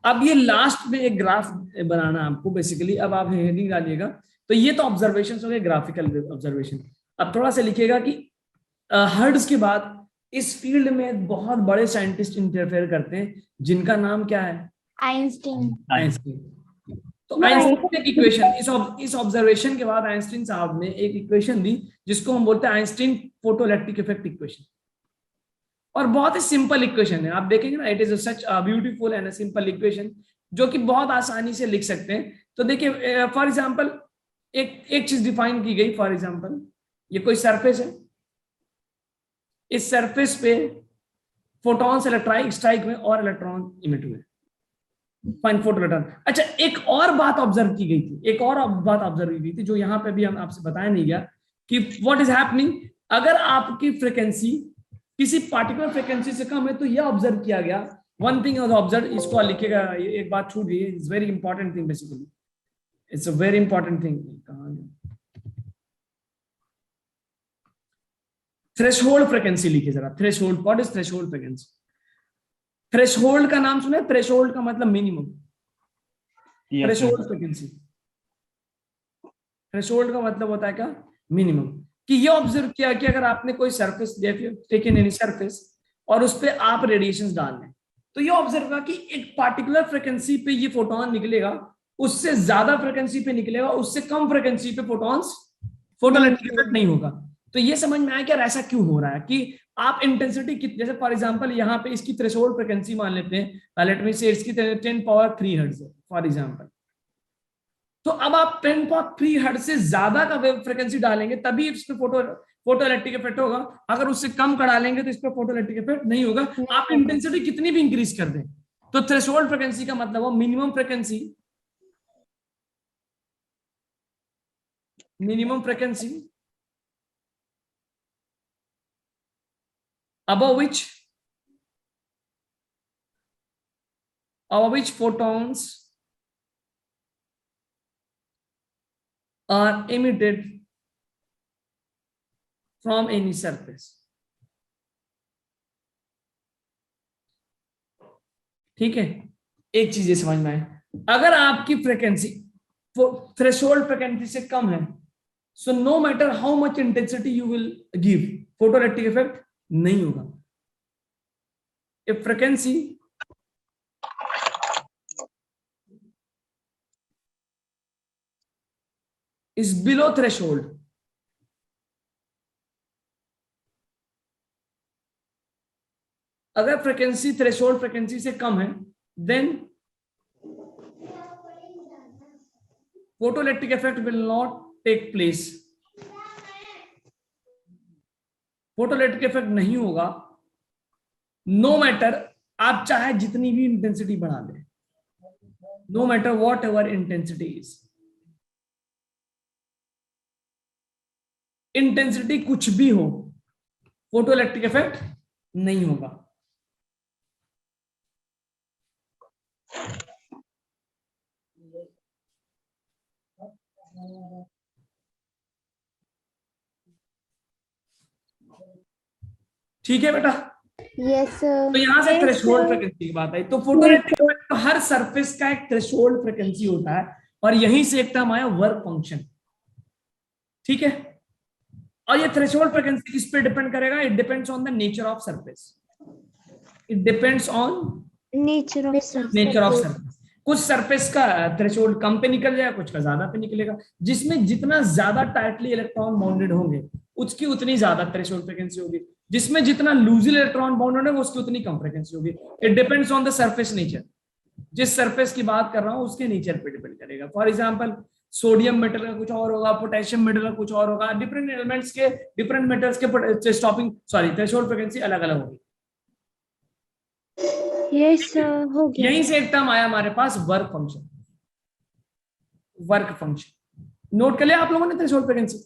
अब ये लास्ट में एक ग्राफ बनाना है आपको बेसिकली। अब आप हेडिंग डालिएगा। तो ये तो ऑब्जर्वेशन हो गए, ग्राफिकल ऑब्जर्वेशन। अब थोड़ा सा लिखिएगा कि हर्ट्ज के बाद इस फील्ड में बहुत बड़े साइंटिस्ट इंटरफेयर करते हैं जिनका नाम क्या है? आइंस्टीन। आइंस्टीन। तो आइंस्टीन ने एक इक्वेशन, इस ऑब्जर्वेशन के बाद आइंस्टीन साहब ने एक इक्वेशन दी जिसको हम बोलते हैं आइंस्टीन फोटोइलेक्ट्रिक इफेक्ट इक्वेशन। और बहुत ही सिंपल इक्वेशन है, आप देखेंगे ना, it is such beautiful and simple equation जो कि बहुत आसानी से लिख सकते हैं। तो देखिए फॉर एग्जांपल एक चीज डिफाइन की गई। फॉर एग्जांपल ये कोई सरफेस है, इस सरफेस पे फोटॉन्स इलेक्ट्राइक स्ट्राइक में और इलेक्ट्रॉन इमिट हुए, फाइन फोटो इलेक्ट्रॉन। अच्छा, एक और बात ऑब्जर्व की गई थी, एक और बात ऑब्जर्व की गई थी जो यहाँ पे भी हम आपसे बताया नहीं गया कि व्हाट इज हैपनिंग। अगर आपकी फ्रीक्वेंसी किसी पार्टिकुलर फ्रीक्वेंसी से कम है तो यह ऑब्जर्व किया गया। वन थिंग वाज ऑब्जर्व, इसको लिखिएगा, एक बात छूट गई, it's very important thing, basically it's a very important thing. Threshold frequency लिखिए जरा। Threshold, what is threshold frequency? Threshold का नाम सुना है? थ्रेशोल्ड का मतलब मिनिमम। थ्रेशोल्ड फ्रीक्वेंसी, थ्रेशोल्ड का मतलब होता है क्या? मिनिमम। कि ये ऑब्जर्व किया कि अगर आपने कोई सरफेस टेकन एनी सरफेस और उस पे आप रेडिएशंस डाल दें तो ये ऑब्जर्व किया कि एक पार्टिकुलर फ्रीक्वेंसी पे ये फोटोन निकलेगा, उससे ज्यादा फ्रीक्वेंसी पे निकलेगा, उससे कम फ्रीक्वेंसी पे फोटॉन्स फोटोइलेक्ट्रिक इफेक्ट नहीं होगा। तो ये समझ में आया कि यार ऐसा क्यों हो रहा है कि आप इंटेंसिटी जैसे फॉर एग्जांपल यहाँ पे इसकी थ्रेशोल्ड फ्रीक्वेंसी मान लेते हैं, लेट मी से इसकी 10³ हर्ट्ज है फॉर एग्जांपल। तो अब आप 10³ हर्ट्ज से ज्यादा का वेव फ्रीक्वेंसी डालेंगे तभी इस पे फोटोइलेक्ट्रिक इफेक्ट होगा। अगर उससे कम का डालेंगे तो इस पे फोटोइलेक्ट्रिक इफेक्ट नहीं होगा। आप इंटेंसिटी कितनी भी इंक्रीज कर दें। तो थ्रेशोल्ड फ्रीक्वेंसी का मतलब वो minimum frequency, above which photons are emitted from any surface। ठीक है, एक चीज ये समझ में आए, अगर आपकी फ्रीक्वेंसी थ्रेशोल्ड फ्रीक्वेंसी से कम है, so no matter how much intensity you will give, photoelectric effect नहीं होगा। If frequency is below threshold, अगर फ्रीक्वेंसी थ्रेशोल्ड फ्रीक्वेंसी से कम है then photoelectric effect will not take place, photoelectric effect नहीं होगा। नो मैटर आप चाहे जितनी भी इंटेंसिटी बढ़ा दें, no matter whatever intensity is, intensity कुछ भी हो, फोटोइलेक्ट्रिक इफेक्ट नहीं होगा। ठीक है बेटा? Yes sir. तो यहां से थ्रेशोल्ड फ्रीक्वेंसी की बात आई। तो फोटोइलेक्ट्रिक इफेक्ट हर सरफेस का एक थ्रेशोल्ड फ्रीक्वेंसी होता है और यहीं से एक टर्म आया वर्क फंक्शन। ठीक है, और ये थ्रेशोल्ड फ्रीक्वेंसी किस पे डिपेंड करेगा? It depends on the nature of surface, it depends on nature of surface. कुछ सरफेस का थ्रेशोल्ड कम पे निकल जाएगा, कुछ का ज्यादा पे निकलेगा। जिसमें जितना ज्यादा टाइटली इलेक्ट्रॉन बाउंडेड होंगे उसकी उतनी ज्यादा थ्रेशोल्ड फ्रीक्वेंसी होगी, जिसमें जितना लूजली इलेक्ट्रॉन बाउंडेड होगा उसकी उतनी कम फ्रीक्वेंसी होगी। It depends on the surface nature, जिस सरफेस की बात कर रहा हूं उसके नेचर पे डिपेंड करेगा। फॉर एग्जांपल सोडियम मेटल का कुछ और होगा, पोटेशियम मेटल का कुछ और होगा, डिफरेंट एलिमेंट्स के डिफरेंट मेटल्स के स्टॉपिंग थ्रेशोल्ड फ्रीक्वेंसी अलग अलग होगी। यस सर हो गया। यहीं से एक टर्म आया हमारे पास work function. Work function note कर लिया आप लोगों ने threshold frequency?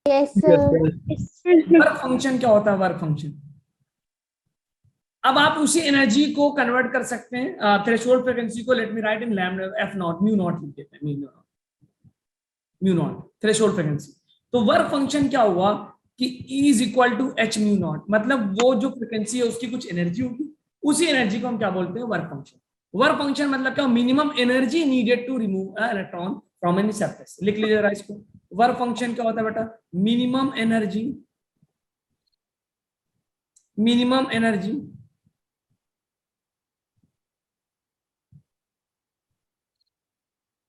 Yes Yes, sir. sir. Work function क्या होता है? वर्क फंक्शन, अब आप उसी एनर्जी को कन्वर्ट कर सकते हैं थ्रेशोल्ड फ्रीक्वेंसी को। Let me write in lambda F naught mu naught लिख देते हैं, म्यू नॉट थ्रेशोल्ड फ्रीक्वेंसी। तो वर्क फंक्शन क्या हुआ कि E is equal to H mu naught, मतलब वो जो फ्रीक्वेंसी है उसकी कुछ एनर्जी होगी, उसी एनर्जी को हम क्या बोलते हैं? Work function. वर्क फंक्शन मतलब क्या? Minimum energy needed to remove a electron from any surface. लिख लीजिए जरा इसको। वर्क फंक्शन क्या होता है बेटा? Minimum energy, minimum energy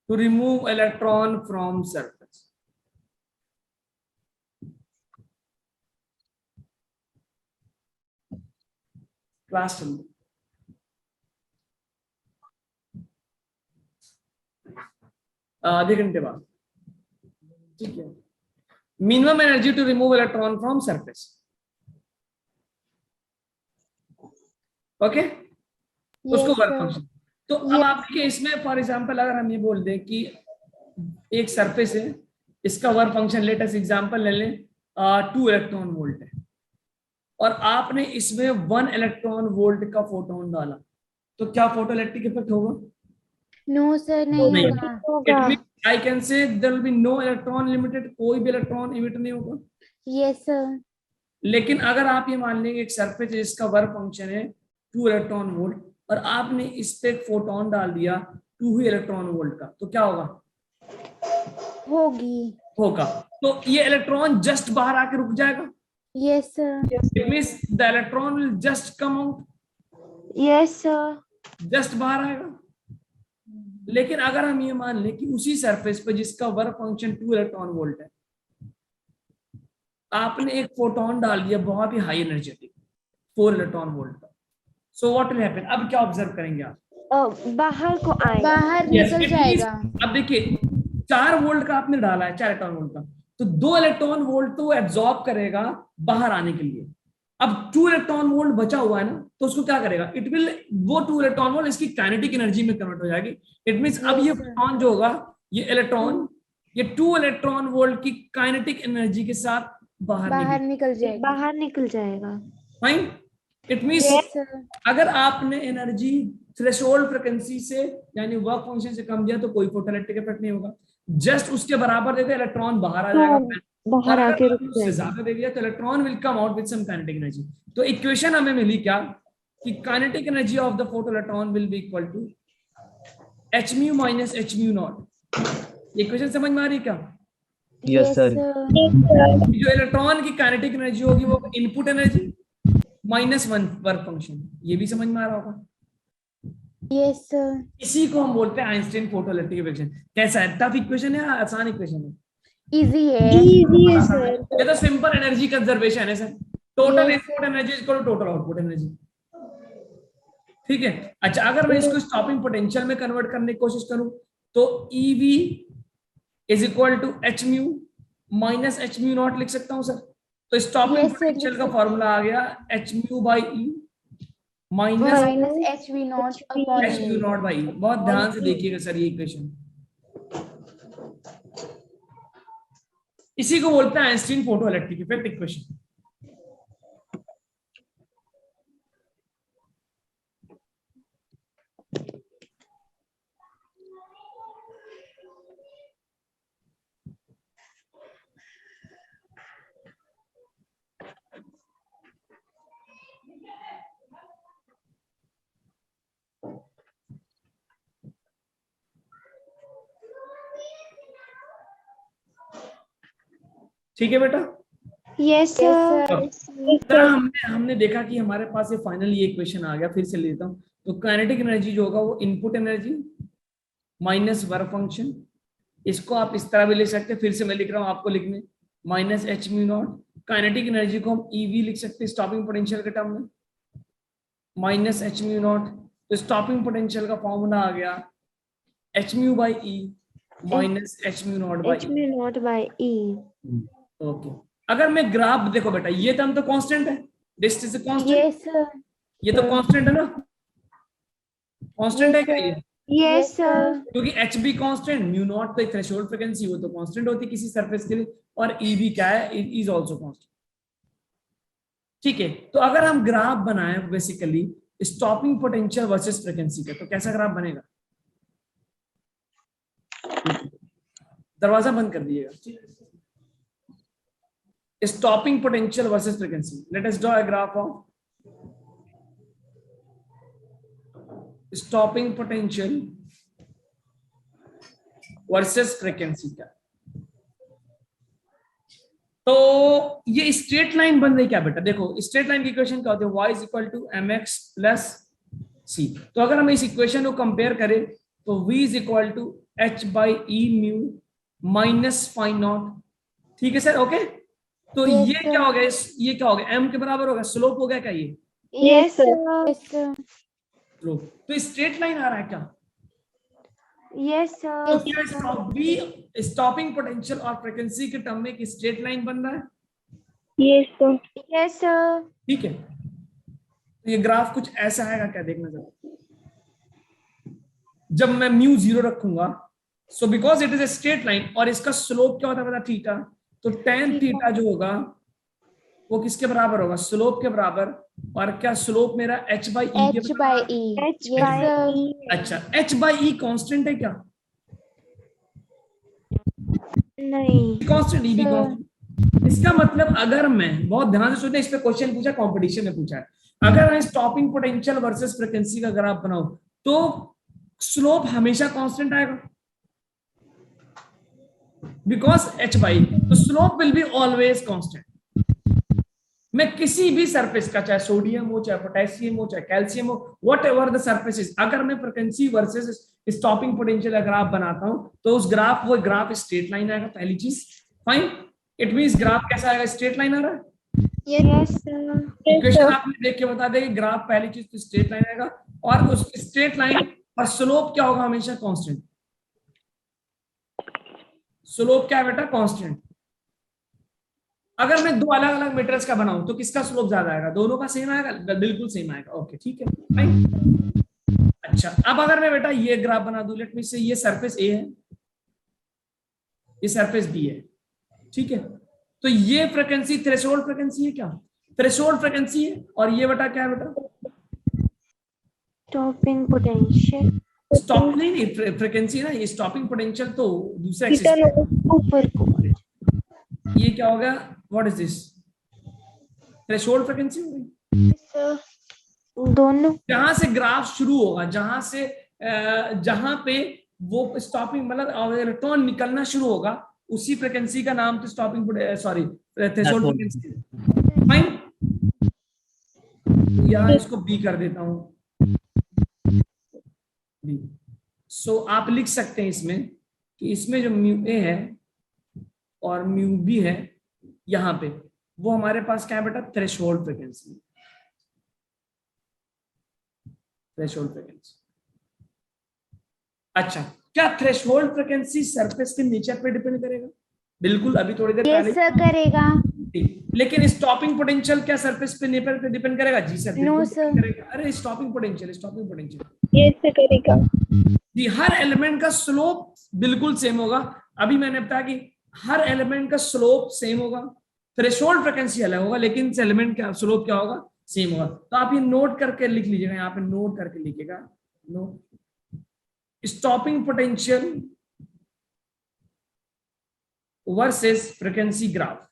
to remove electron from surface। Class चल आधे घंटे बाद, ठीक है। Minimum energy to remove electron from surface, okay, उसको वर्क फंक्शन। तो अब आप देखिए इसमें फॉर एग्जांपल अगर हम ये बोल दें कि एक सरफेस है, इसका वर्क फंक्शन लेटेस्ट एग्जांपल ले लें 2 इलेक्ट्रॉन वोल्ट है, और आपने इसमें 1 इलेक्ट्रॉन वोल्ट का फोटोन डाला, तो क्या फोटोइलेक्ट्रिक इफेक्ट होगा? नो सर नहीं होगा। It means I can say there will be no electron limited, कोई भी इलेक्ट्रॉन इमिट नहीं होगा। Yes sir. लेकिन अगर आप ये मान लेंगे एक सरफेस है जिसका वर्क फंक्शन है 2 इलेक्ट्रॉन वोल्ट, और आपने इस पे एक फोटोन डाल दिया 2 ही इलेक्ट्रॉन वोल्ट का, तो क्या होगा? होगा। तो ये इलेक्ट्रॉन जस्ट बाहर आके रुक जाएगा। Yes sir. It means the electron will just come out. Yes sir. Just बाहर आएगा। लेकिन अगर हम ये मान लें कि उसी सरफेस पे जिसका वर्क फंक्शन 2 इलेक्ट्रॉन वोल्ट है, आपने एक फोटोन डाल दिया बहुत ही हाई एनर्जेटिक 4 इलेक्ट्रॉन वोल्ट का, सो व्हाट विल हैपन? अब क्या ऑब्जर्व करेंगे आप? बाहर को आएगा, बाहर निकल जाएगा। अब देखिए 4 वोल्ट का आपने डाला है, 4 इलेक्ट्रॉन वोल्ट का, तो 2 इलेक्ट्रॉन वोल्ट तो एब्जॉर्ब करेगा बाहर आने के लिए। अब 2 इलेक्ट्रॉन वोल्ट बचा हुआ है ना, तो उसको क्या करेगा? इट विल, वो 2 इलेक्ट्रॉन वोल्ट इसकी काइनेटिक एनर्जी में कन्वर्ट हो जाएगी। इट मींस अब ये फोटोन जो होगा, ये इलेक्ट्रॉन, ये 2 इलेक्ट्रॉन वोल्ट की काइनेटिक एनर्जी के साथ बाहर निकल जाएगा। फाइन। इट मींस अगर आपने एनर्जी थ्रेशोल्ड फ्रीक्वेंसी से यानी वर्क फंक्शन से कम दिया तो कोई फोटोइलेक्ट्रिक इफेक्ट नहीं होगा, जस्ट उसके बराबर देते इलेक्ट्रॉन बाहर आ जाएगा, बाहर आके रुक जाएगा। ज्यादा दे दिया तो electron will come out with some kinetic energy. तो इक्वेशन हमें मिली क्या कि kinetic energy of the photoelectron will be equal to h mu minus h mu naught. Equation समझ में आ रही है क्या? Yes, sir. जो इलेक्ट्रॉन की काइनेटिक एनर्जी होगी वो इनपुट एनर्जी -1 वर्क फंक्शन, ये भी समझ में आ रहा होगा। Yes sir. इसी को हम बोलते हैं आइंस्टाइन फोटोइलेक्ट्रिक इक्वेशन। कैसा है? टफ इक्वेशन है या आसान इक्वेशन है? इजी है सर। ये तो सिंपल एनर्जी कंजर्वेशन है sir. Total input energy equal to total output energy, ठीक है। अच्छा, अगर मैं इसको स्टॉपिंग पोटेंशियल में कन्वर्ट करने की कोशिश करूं तो EV is equal to h mu minus h mu naught लिख सकता हूं सर। तो स्टॉपिंग पोटेंशियल का फॉर्मूला आ गया h mu by E minus h v naught upon h mu naught by E। बहुत ध्यान से देखिएगा सर ये इक्वेशन, इसी को बोलते हैं आइंस्टीन फोटोइलेक्ट्रिक इफेक्ट इक्वेशन। ठीक है बेटा? Yes sir. हमने देखा कि हमारे पास ये फाइनल ये इक्वेशन आ गया। फिर से लेता हूं, तो काइनेटिक एनर्जी जो होगा वो input energy minus work function, इसको आप इस तरह भी लिख सकते हैं। फिर से मैं लिख रहा हूं आपको लिखने, minus h mu not. Kinetic energy को हम EV लिख सकते हैं स्टॉपिंग पोटेंशियल के टर्म में, माइनस h mu नॉट। तो स्टॉपिंग पोटेंशियल का फॉर्मूला आ गया h mu by E minus H mu not by H mu naught by E. Okay. अगर मैं ग्राफ देखो बेटा, ये टर्म तो कांस्टेंट है, this is constant, Yes, sir. ये तो कांस्टेंट है ना, कांस्टेंट है Yes, क्या sir. ये? Yes, sir. क्योंकि H be constant, mu naught तो एक थ्रेशोल्ड फ्रीक्वेंसी, वो तो कांस्टेंट होती है किसी सरफेस के लिए, और ई भी क्या है, इट इज आल्सो कांस्टेंट। ठीक है, तो अगर हम ग्राफ बनाए basically stopping potential versus frequency का, तो कैसा ग्राफ बनेगा? दरवाजा बंद कर दिएगा। Stopping potential versus frequency, let us draw a graph of stopping potential versus frequency का। तो ये स्ट्रेट लाइन बन रही क्या बेटा? देखो स्ट्रेट लाइन की इक्वेशन क्या होती है, y is equal to mx plus c। तो अगर हम इस इक्वेशन को कंपेयर करें तो v is equal to h by E mu minus phi naught. ठीक है सर, ओके। तो Yes, ये sir. क्या हो गया, ये क्या हो गया, m के बराबर होगा, स्लोप हो गया क्या ये Yes, sir. Yes, sir. Slope? तो स्ट्रेट लाइन आ रहा है क्या? Yes, तो sir. क्या v स्टॉपिंग पोटेंशियल और फ्रीक्वेंसी के टर्म में एक स्ट्रेट लाइन बन रहा है? Yes, sir. Yes, sir. ठीक है, तो ये ग्राफ कुछ ऐसा आएगा क्या, देखना जरा। जब मैं म्यू 0 रखूंगा, so because it is a straight line, और इसका स्लोप क्या होता है पता, थीटा। तो टेन थीटा जो होगा वो किसके बराबर होगा, स्लोप के बराबर। और क्या स्लोप मेरा h बाई ई के H by बराबर? E. H Yes, by sir. E. अच्छा, h बाई ई कांस्टेंट है क्या? नहीं. कांस्टेंट, ई भी Sir. कांस्टेंट। इसका मतलब अगर मैं, बहुत ध्यान से सुनना, इस पे क्वेश्चन पूछा, कंपटीशन में पूछा है, अगर मैं स्टॉपिंग पोटेंशियल वर्सेस फ्रीक्वेंसी का ग्राफ बनाऊं तो स्लोप हमेशा कांस्टेंट आएगा, बिकॉज h बाई, तो slope will be always constant. मैं किसी भी सरफेस का, चाहे सोडियम हो, चाहे पोटेशियम हो, चाहे कैल्शियम हो, what ever the surface is, अगर मैं फ्रीक्वेंसी वर्सेस स्टॉपिंग पोटेंशियल का ग्राफ बनाता हूं तो उस ग्राफ, वो ग्राफ स्ट्रेट लाइन आएगा, पहली चीज। फाइन, इट मींस ग्राफ कैसा आएगा, स्ट्रेट लाइन आ रहा है। Yes, sir. इक्वेशन आपने देख के बता दें, ग्राफ पहली चीज तो स्ट्रेट लाइन आएगा, और उस स्ट्रेट लाइन और स्लोप क्या होगा, हमेशा कांस्टेंट। स्लोप क्या है बेटा, कांस्टेंट। अगर मैं दो अलग अलग मीटर्स का बनाऊं तो किसका स्लोप ज्यादा आएगा, दोनों का सेम आएगा, बिल्कुल सेम आएगा। ओके, ठीक है, फाइन। अच्छा, अब अगर मैं बेटा ये ग्राफ बना दूं, लेट मी से, ये सरफेस ए है, ये सरफेस बी है, ठीक है। तो ये फ्रीक्वेंसी थ्रेशोल्ड फ्रीक्वेंसी है क्या, थ्रेशोल्ड फ्रीक्वेंसी है, और ये बेटा क्या है बेटा, Stopping potential. स्टॉप नहीं, फ्रीक्वेंसी है ना, ये स्टॉपिंग पोटेंशियल तो दूसरा Theta एक्सिस। naught. ऊपर को. ये क्या होगा, what is this, threshold frequency हो गई। Yes, sir. दोनों. जहां से ग्राफ शुरू होगा, जहां से जहां पे वो स्टॉपिंग, मतलब इलेक्ट्रॉन निकलना शुरू होगा, उसी फ्रीक्वेंसी का नाम तो stopping, sorry, threshold frequency. Fine, यहां इसको बी कर देता हूं, बी। सो आप लिख सकते हैं इसमें कि इसमें जो म्यू ए है और म्यू बी है, यहां पे वो हमारे पास क्या है बेटा, थ्रेशोल्ड फ्रीक्वेंसी, थ्रेशोल्ड फ्रीक्वेंसी। अच्छा, क्या थ्रेशोल्ड फ्रीक्वेंसी सरफेस के नेचर पे डिपेंड करेगा? बिल्कुल, अभी थोड़ी देर Yes, sir. करेगा. लेकिन स्टॉपिंग पोटेंशियल क्या सरफेस पे नेचर पे डिपेंड करेगा? जी सर, No, बिल्कुल sir. depend करेगा। अरे स्टॉपिंग पोटेंशियल Yes, sir. करेगा. जी, हर एलिमेंट का स्लोप बिल्कुल सेम होगा। अभी मैंने बताया कि हर एलिमेंट का स्लोप सेम होगा, थ्रेशोल्ड फ्रीक्वेंसी अलग होगा, लेकिन इस एलिमेंट का स्लोप क्या होगा, सेम होगा। तो आप ये नोट करके लिख लीजिएगा, यहाँ पे नोट करके लिखिएगा, note stopping potential versus frequency graph.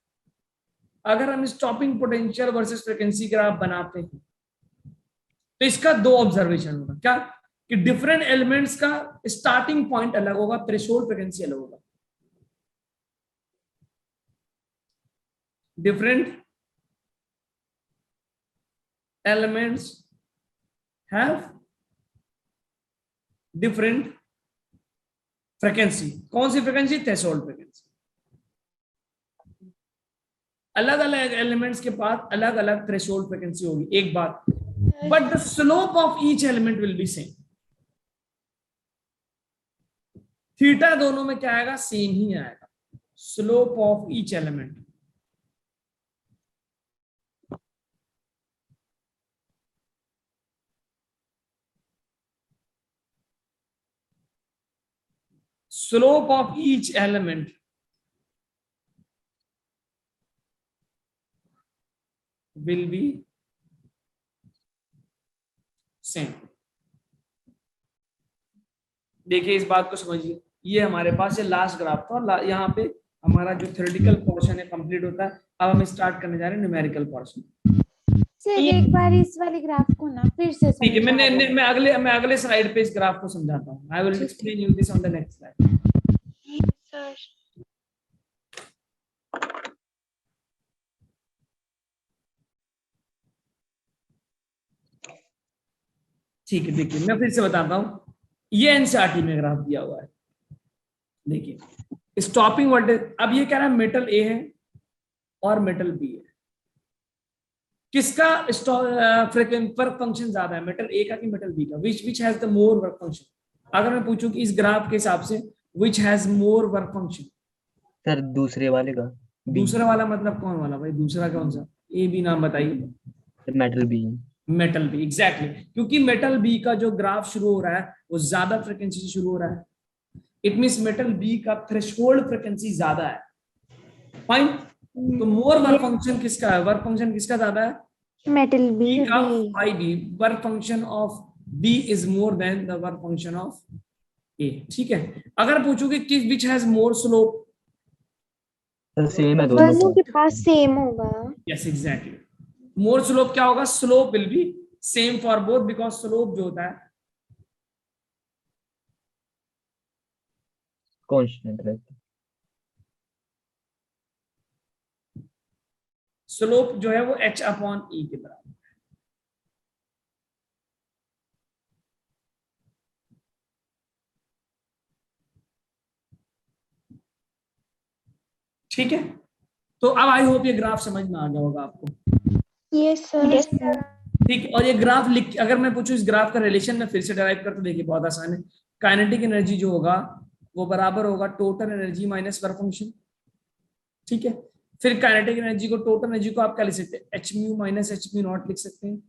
अगर हम stopping potential versus frequency graph बनाते हैं तो इसका दो ऑब्जर्वेशन होगा, क्या कि डिफरेंट एलिमेंट्स का स्टार्टिंग पॉइंट अलग होगा, थ्रेशोल्ड फ्रीक्वेंसी अलग होगा। Different elements have different frequency. कौन सी फ्रीक्वेंसी? Threshold frequency. अलग अलग एलिमेंट्स के पास अलग अलग थ्रेशोल्ड फ्रीक्वेंसी होगी, एक बात, but the slope of each element will be same. Theta दोनों में क्या आएगा, सेम ही आएगा, slope of each element. Slope of each element will be same. देखिए इस बात को समझिए, ये हमारे पास ये लास्ट ग्राफ था और यहाँ पे हमारा जो थ्योरेटिकल पोर्शन है कंप्लीट होता है। अब हम स्टार्ट करने जा रहे हैं न्यूमेरिकल पोर्शन। सर एक बार इस वाले ग्राफ को ना फिर से ठीक है, समझा दो। मैं अगले स्लाइड पे इस ग्राफ को समझाता हूँ। I will explain you this on the next slide. Sir ठीक है, देखिए मैं फिर से बताता हूँ, ये एनसीईआरटी में ग्राफ दिया हुआ है। देखिए स्टॉपिंग वोल्टेज, अब ये कह रहा है मेटल ए है और मेटल बी है, किसका वर्क फंक्शन ज्यादा है, मेटल ए का कि मेटल बी का, which has the more work function. अगर मैं पूछूं कि इस ग्राफ के हिसाब से विच has more work function, sir दूसरे वाले का B, दूसरा वाला मतलब कौन वाला भाई, दूसरा कौन सा, ए बी नाम बताइए। Metal B. Metal B, exactly, क्योंकि मेटल बी का जो ग्राफ शुरू हो रहा है वो ज्यादा फ्रिक्वेंसी से शुरू हो रहा है। इट मींस मेटल बी का थ्रेशोल्ड फ्रिक्वेंसी ज्यादा है। फाइन, तो मोर वर्क फंक्शन किसका है, वर्क फंक्शन किसका ज्यादा है, मेटल बी B का phi B, work function of B is more than the work function of A। ठीक है, अगर पूछो कि किस which has more slope, sir same है दोनों दोनों के का। पास सेम होगा। यस एग्जैक्टली, मोर स्लोप क्या होगा, slope will be same for both, because slope जो होता है कांस्टेंट रहता है। स्लोप जो है वो h अपॉन ई के बराबर है। ठीक है, तो अब आई होप ये ग्राफ समझ में आ गया होगा आपको। Yes sir. ठीक है, और ये ग्राफ लिख, अगर मैं पूछूं इस ग्राफ का रिलेशन में फिर से डिराइव कर, तो देखिए बहुत आसान है। काइनेटिक एनर्जी जो होगा वो बराबर होगा total energy minus work function. ठीक है, फिर काइनेटिक एनर्जी को, टोटल एनर्जी को आप क्या लिख सकते हैं, H mu minus H mu naught लिख सकते हैं।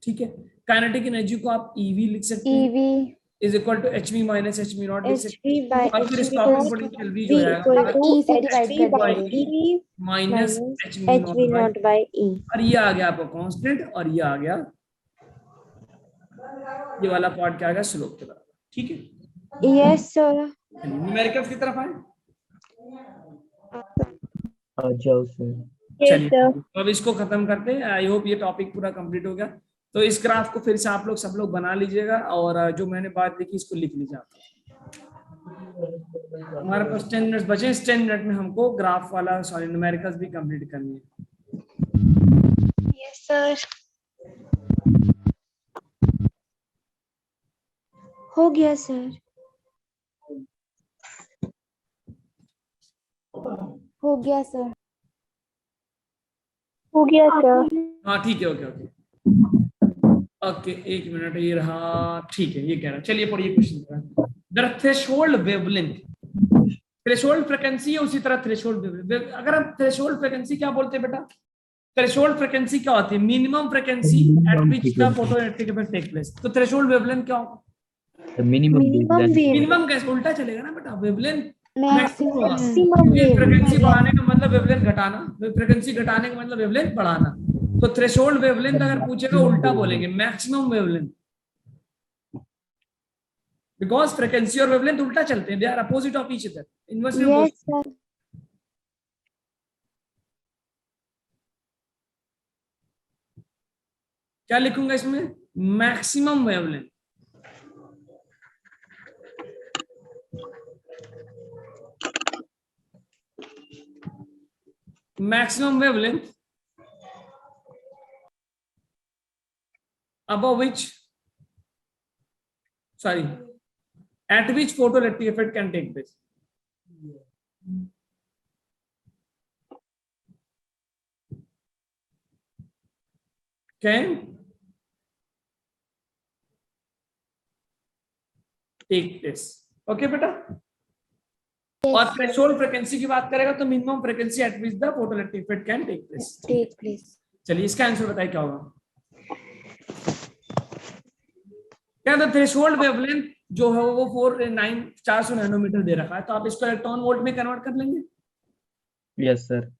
ठीक है, काइनेटिक एनर्जी को आप ईवी लिख सकते हैं, EV is equal to H mu minus H mu naught लिख सकते एचवी बाय हैं। और फिर स्टॉपिंग पोटेंशियल वी जो वी है इक्वल टू ई से डिवाइड कर देंगे minus minus H mu H V naught, naught by E. और ये आ गया आपका कांस्टेंट, और ये आ गया, ये वाला पार्ट क्या आ गया, स्लोप के बराबर। ठीक है, यस सर। न्यूमेरिकल्स की तरफ आए। आ जाओ सर। चलिए तो अब इसको खत्म करते हैं। आई होप ये टॉपिक पूरा कंप्लीट हो गया। तो इस ग्राफ को फिर से आप लोग सब लोग बना लीजिएगा, और जो मैंने बात देखी इसको लिख लीजिए आप। हमारे पास 10 मिनट बचे, इस 10 मिनट में हमको ग्राफ वाला सॉरी न्यूमेरिकल्स भी कंप्लीट करनी है। Yes sir. हो गया सर। हो गया सर। हो गया सर। हाँ ठीक है, ओके ओके ओके, एक मिनट, ये रहा, ठीक है, ये कह रहा है। चलिए पढ़िए question. The threshold wavelength, threshold frequency है, उसी तरह थ्रेशोल्ड, अगर हम थ्रेशोल्ड फ्रीक्वेंसी क्या बोलते हैं बेटा, थ्रेशोल्ड फ्रीक्वेंसी क्या होती है, minimum frequency at which the photoelectric effect take place. तो थ्रेशोल्ड वेवलेंथ क्या होगा, मिनिमम मिनिमम वेव मिनिमम कैसे, उल्टा चलेगा ना बेटा, वेवलेंथ मैक्सिमम फ्रीक्वेंसी वेव। बढ़ाने का मतलब वेवलेंथ घटाना, फ्रीक्वेंसी घटाने का मतलब वेवलेंथ बढ़ाना। तो थ्रेशोल्ड वेवलेंथ अगर पूछेगा उल्टा बोलेंगे, मैक्सिमम वेवलेंथ, बिकॉज फ्रीक्वेंसी और वेवलेंथ उल्टा चलते हैं, they are opposite of each other, inversely yes opposite. Sir. क्या लिखूंगा इसमें, maximum wavelength, maximum wavelength above which, sorry, at which photoelectric effect can take place. Can take place. Okay बेटा, और Yes, threshold frequency की बात करेगा तो minimum frequency at which the photoelectric effect can take place. take place. चलिए इसका answer बताइए क्या होगा। क्या द थ्रेशोल्ड वेवलेंथ जो है वो 400 नैनोमीटर दे रखा है, तो आप इसको इलेक्ट्रॉन वोल्ट में कन्वर्ट कर लेंगे। Yes sir.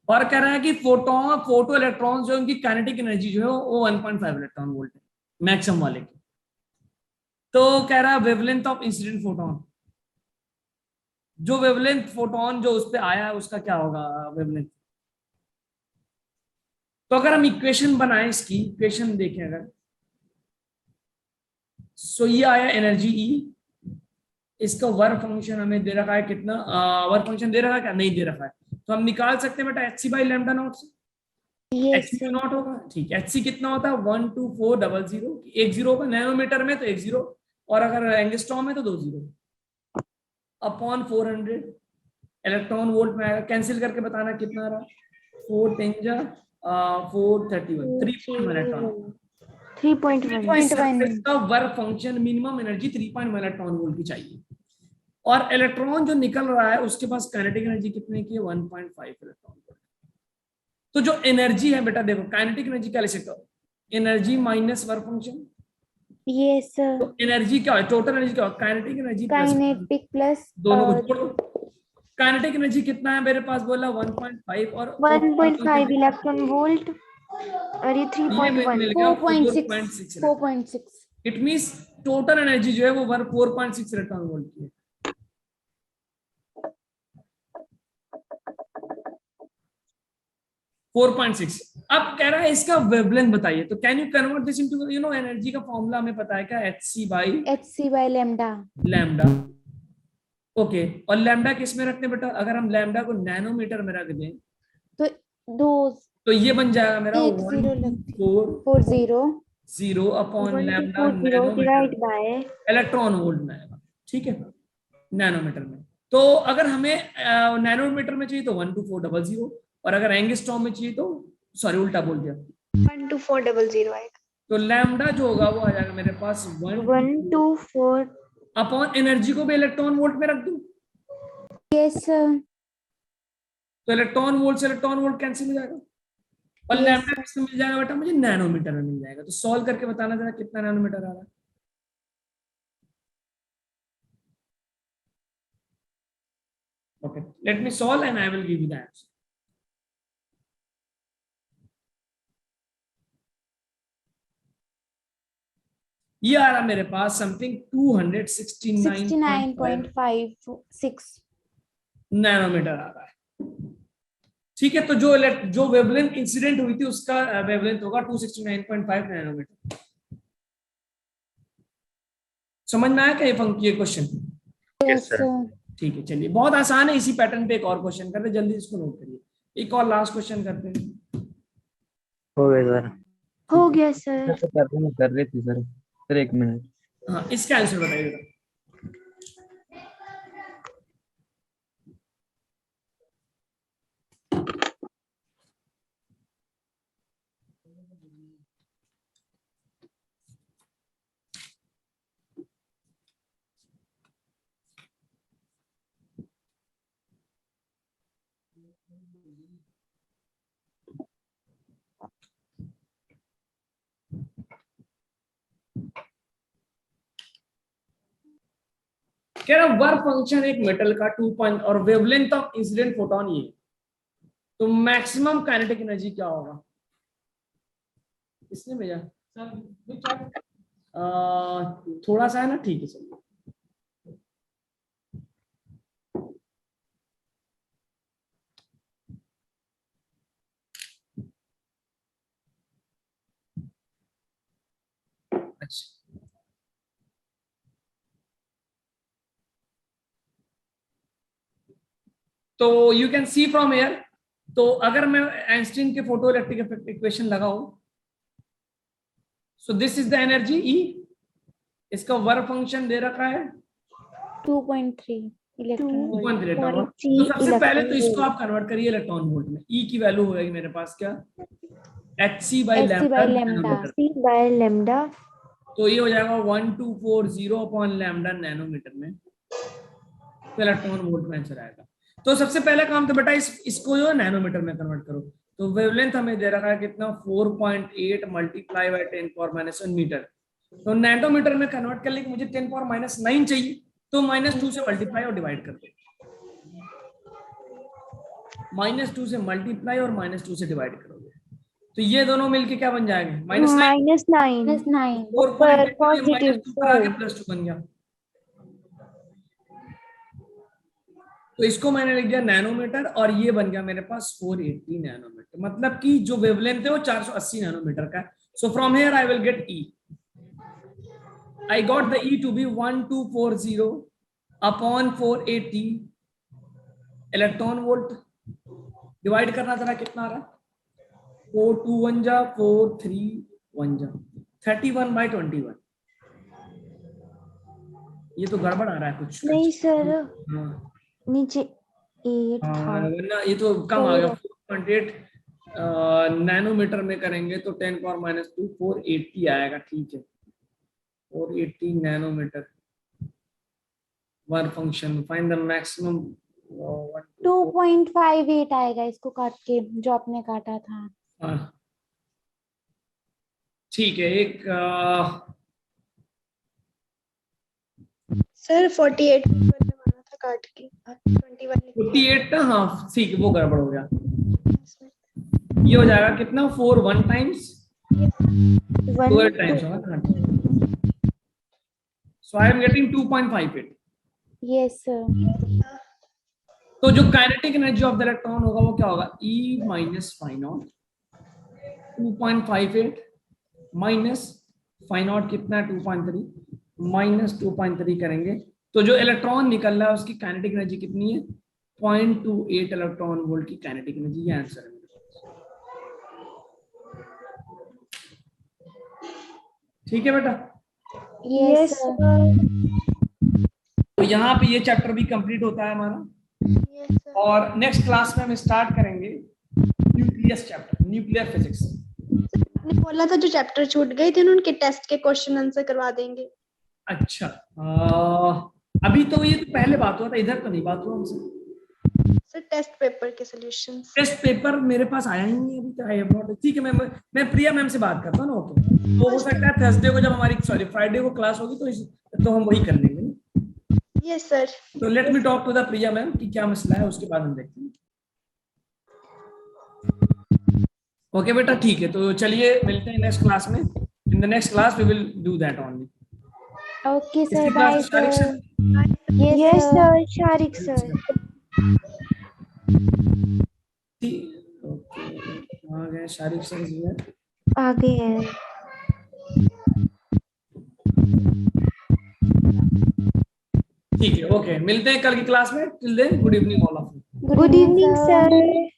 और कह रहा है कि फोटो इलेक्ट्रॉन जो उनकी काइनेटिक एनर्जी जो है वो 1.5 इलेक्ट्रॉन वोल्ट है मैक्सिमम वाले की। तो कह रहा है वेवलेंथ ऑफ इंसिडेंट फोटोन, जो वेवलेंथ फोटोन जो उस पे आया है उसका क्या होगा वेवलेंथ। तो अगर हम इक्वेशन बनाएं, इसकी इक्वेशन देखें अगर, सो ये आया एनर्जी ई, इसका वर्क फंक्शन हमें दे रखा है कितना, वर्क फंक्शन दे रखा है क्या, नहीं दे रखा है, तो हम निकाल सकते हैं बेटा H C by lambda naught से। Yes, एच नॉट होगा, ठीक है। एच सी कितना होता है 12400, एक जीरो होगा नैनोमीटर में तो एक जीरो, और अगर एंगस्ट्रॉम में तो 2 जीरो, अपॉन 400 इलेक्ट्रॉन वोल्ट में आएगा। कैंसिल करके बताना कितना आ रहा, 4 10 431, 3.1 इलेक्ट्रॉन। 3.1 का work function minimum energy 3.1 electron volt की चाहिए, और इलेक्ट्रॉन जो निकल रहा है उसके पास काइनेटिक एनर्जी कितने की है 1.5 इलेक्ट्रॉन वोल्ट। तो जो एनर्जी है बेटा देखो, काइनेटिक एनर्जी क्या लिख सकते हो, energy minus work function. yes, sir. तो एनर्जी क्या है, टोटल एनर्जी क्या है, kinetic energy plus Kinetic plus दोनों को जोड़ो। काइनेटिक एनर्जी कितना है मेरे पास, बोला 1.5 और 1.5 इलेक्ट्रॉन वोल्ट और ये 3.1 मिल गया 4.6 4.6। 4.6 इट मींस टोटल एनर्जी जो है वो 4.6 इलेक्ट्रॉन वोल्ट की है। अब कह रहा है इसका वेवलेंथ बताइए, तो can you convert this into, you know energy का फॉर्मूला हमें पता है क्या, H C by hc by lambda. Lambda. Okay, और लैम्डा किस में रखते हैं बेटा, अगर हम लैम्डा को नैनोमीटर में रख दें तो दो तो ये बन जाएगा मेरा एक जीरो लगती है 40 upon lambda 1.40 nanometer divide by electron volt में आएगा, ठीक है, नैनोमीटर में। तो अगर हमें नैनोमीटर में चाहिए तो 12400, और अगर एंगस्ट्रॉम में चाहिए तो, सॉरी उल्टा बोल दिया, 12400 आएगा। तो लैम्डा जो होगा वो आ जाएगा मेरे पास 124 अपॉन एनर्जी को भी इलेक्ट्रॉन वोल्ट में रख दूं, yes, sir. तो इलेक्ट्रॉन वोल्ट से इलेक्ट्रॉन वोल्ट कैंसिल हो जाएगा, और Yes, लैम्डा sir. किसमें मिल जाएगा बेटा, मुझे नैनोमीटर में मिल जाएगा। तो सॉल्व करके बताना जरा कितना नैनोमीटर आ रहा है। Okay, let me solve and I will give you the answer. ये आ रहा मेरे पास समथिंग 69.56 नैनोमीटर आ रहा है, ठीक है। तो जो वेवलेंथ इंसिडेंट हुई थी उसका वेवलेंथ होगा 269.5 नैनोमीटर। समझ में आया क्या ये क्वेश्चन? yes, sir. ठीक है, चलिए बहुत आसान है, इसी पैटर्न पे एक और क्वेश्चन करते हैं, जल्दी इसको नोट करिए, एक और लास्ट क्वेश्चन करते हैं। हो गया सर। हो गया सर। कर रही थी सर 1 मिनट। हाँ, इसका आंसर बताइएगा। कह रहा वर्क फंक्शन एक मेटल का 2 पॉइंट और वेवलेंथ ऑफ इंसिडेंट फोटोन ये, तो मैक्सिमम काइनेटिक एनर्जी क्या होगा, इसने भेजा थोड़ा सा है ना, ठीक है चलिए। अच्छा, तो you can see from air, तो अगर मैं आइंस्टीन के फोटो इलेक्ट्रिक इफेक्ट इक्वेशन लगाऊं, so this is the energy E, इसका वर्क फंक्शन दे रखा है 2.3 इलेक्ट्रॉन वोल्ट. 2.3 electron volt. तो सबसे पहले तो इसको आप कन्वर्ट करिए इलेक्ट्रॉन वोल्ट में, ई की वैल्यू हो जाएगी मेरे पास क्या, H C by hc by lambda. Lambda, C by lambda. तो ये हो जाएगा 1240 अपॉन लैम्डा नैनोमीटर में। तो इलेक्ट्रॉन वोल्ट में आंसर आएगा। तो सबसे पहला काम तो बेटा इसको जो है नैनोमीटर में कन्वर्ट करो। तो वेवलेंथ हमें दे रखा है कितना 4.8 मल्टीप्लाई बाय 10⁻⁻1 मीटर। तो नैनोमीटर में कन्वर्ट करने के मुझे 10⁻⁹ चाहिए, तो -2 से मल्टीप्लाई और डिवाइड कर दो। -2 से मल्टीप्लाई और -2 से डिवाइड करोगे तो ये दोनों मिलके क्या बन जाएंगे? -9। -9 +9 ऊपर पॉजिटिव -2 पर आगे +2 बन गया। तो इसको मैंने लिख दिया नैनोमीटर और ये बन गया मेरे पास 480 नैनोमीटर। मतलब कि जो वेवलेंथ है वो 480 नैनोमीटर का है। So from here I will get E. I got the E to be 1240 upon 480 electron volt. Divide करना जरा कितना आ रहा है? 4 2 1 जा 4 3 1 जा 31/21। ये तो गड़बड़ आ रहा है कुछ। नहीं सर, हाँ नीचे 8 था। वरना ये तो कम आ गया। 4.8 नैनोमीटर में करेंगे तो 10⁻⁻2 480 आएगा। ठीक है, 480 nanometer. One function find the maximum 2.58 आएगा इसको काट के, जो आपने काटा था। हाँ ठीक है। एक सर 48 बनाना था काट के 21 लिख 48 ना, हाँ ठीक है, वो गड़बड़ हो गया। ये हो जाएगा कितना? 4 1 टाइम्स 12 टाइम्स होगा। So I am getting 2.58। Yes sir. तो जो kinetic energy of the electron होगा वो क्या होगा? E minus phi naught 2.58 minus phi naught कितना है? 2.3 माइनस 2.3 करेंगे तो जो इलेक्ट्रॉन निकल रहा है उसकी काइनेटिक एनर्जी कितनी है? 0.28 इलेक्ट्रॉन वोल्ट की काइनेटिक एनर्जी। ये आंसर है। ठीक है बेटा। Yes sir. तो यहाँ पे ये चैप्टर भी कंप्लीट होता है हमारा। और नेक्स्ट क्लास में हम स्टार्ट करेंगे न्यूक्लियस चैप्टर, न्यूक्लियर फिजिक्स। आपने बोला था जो चैप्टर छूट गए थे उनके टेस्ट के क्वेश्चन आंसर करवा देंगे। अच्छा अभी तो ये तो पहले बात हुआ था, इधर तो नहीं बात हुआ हमसे। सर टेस्ट पेपर के सॉल्यूशंस। टेस्ट पेपर मेरे पास आया ही नहीं अभी तक। I have not. ठीक है, मैं प्रिया मैम से बात करता हूँ ना। ओके, तो हो सकता है थर्सडे को जब हमारी फ्राइडे को क्लास होगी तो हम वही कर लेंगे। Yes sir. तो let me talk to the Priya ma'am कि क्या मसला है, उसके बाद हम देखते हैं। ओके बेटा, ठीक है। तो चलिए मिलते हैं नेक्स्ट क्लास में। In the next class we will do that only. Okay sir, bye sir. Yes sir, Shariq sir. आ गए शारिक सर जी है। आगे है। ठीक है, ओके, मिलते हैं कल की क्लास में। Till then good evening all of you. Good evening sir.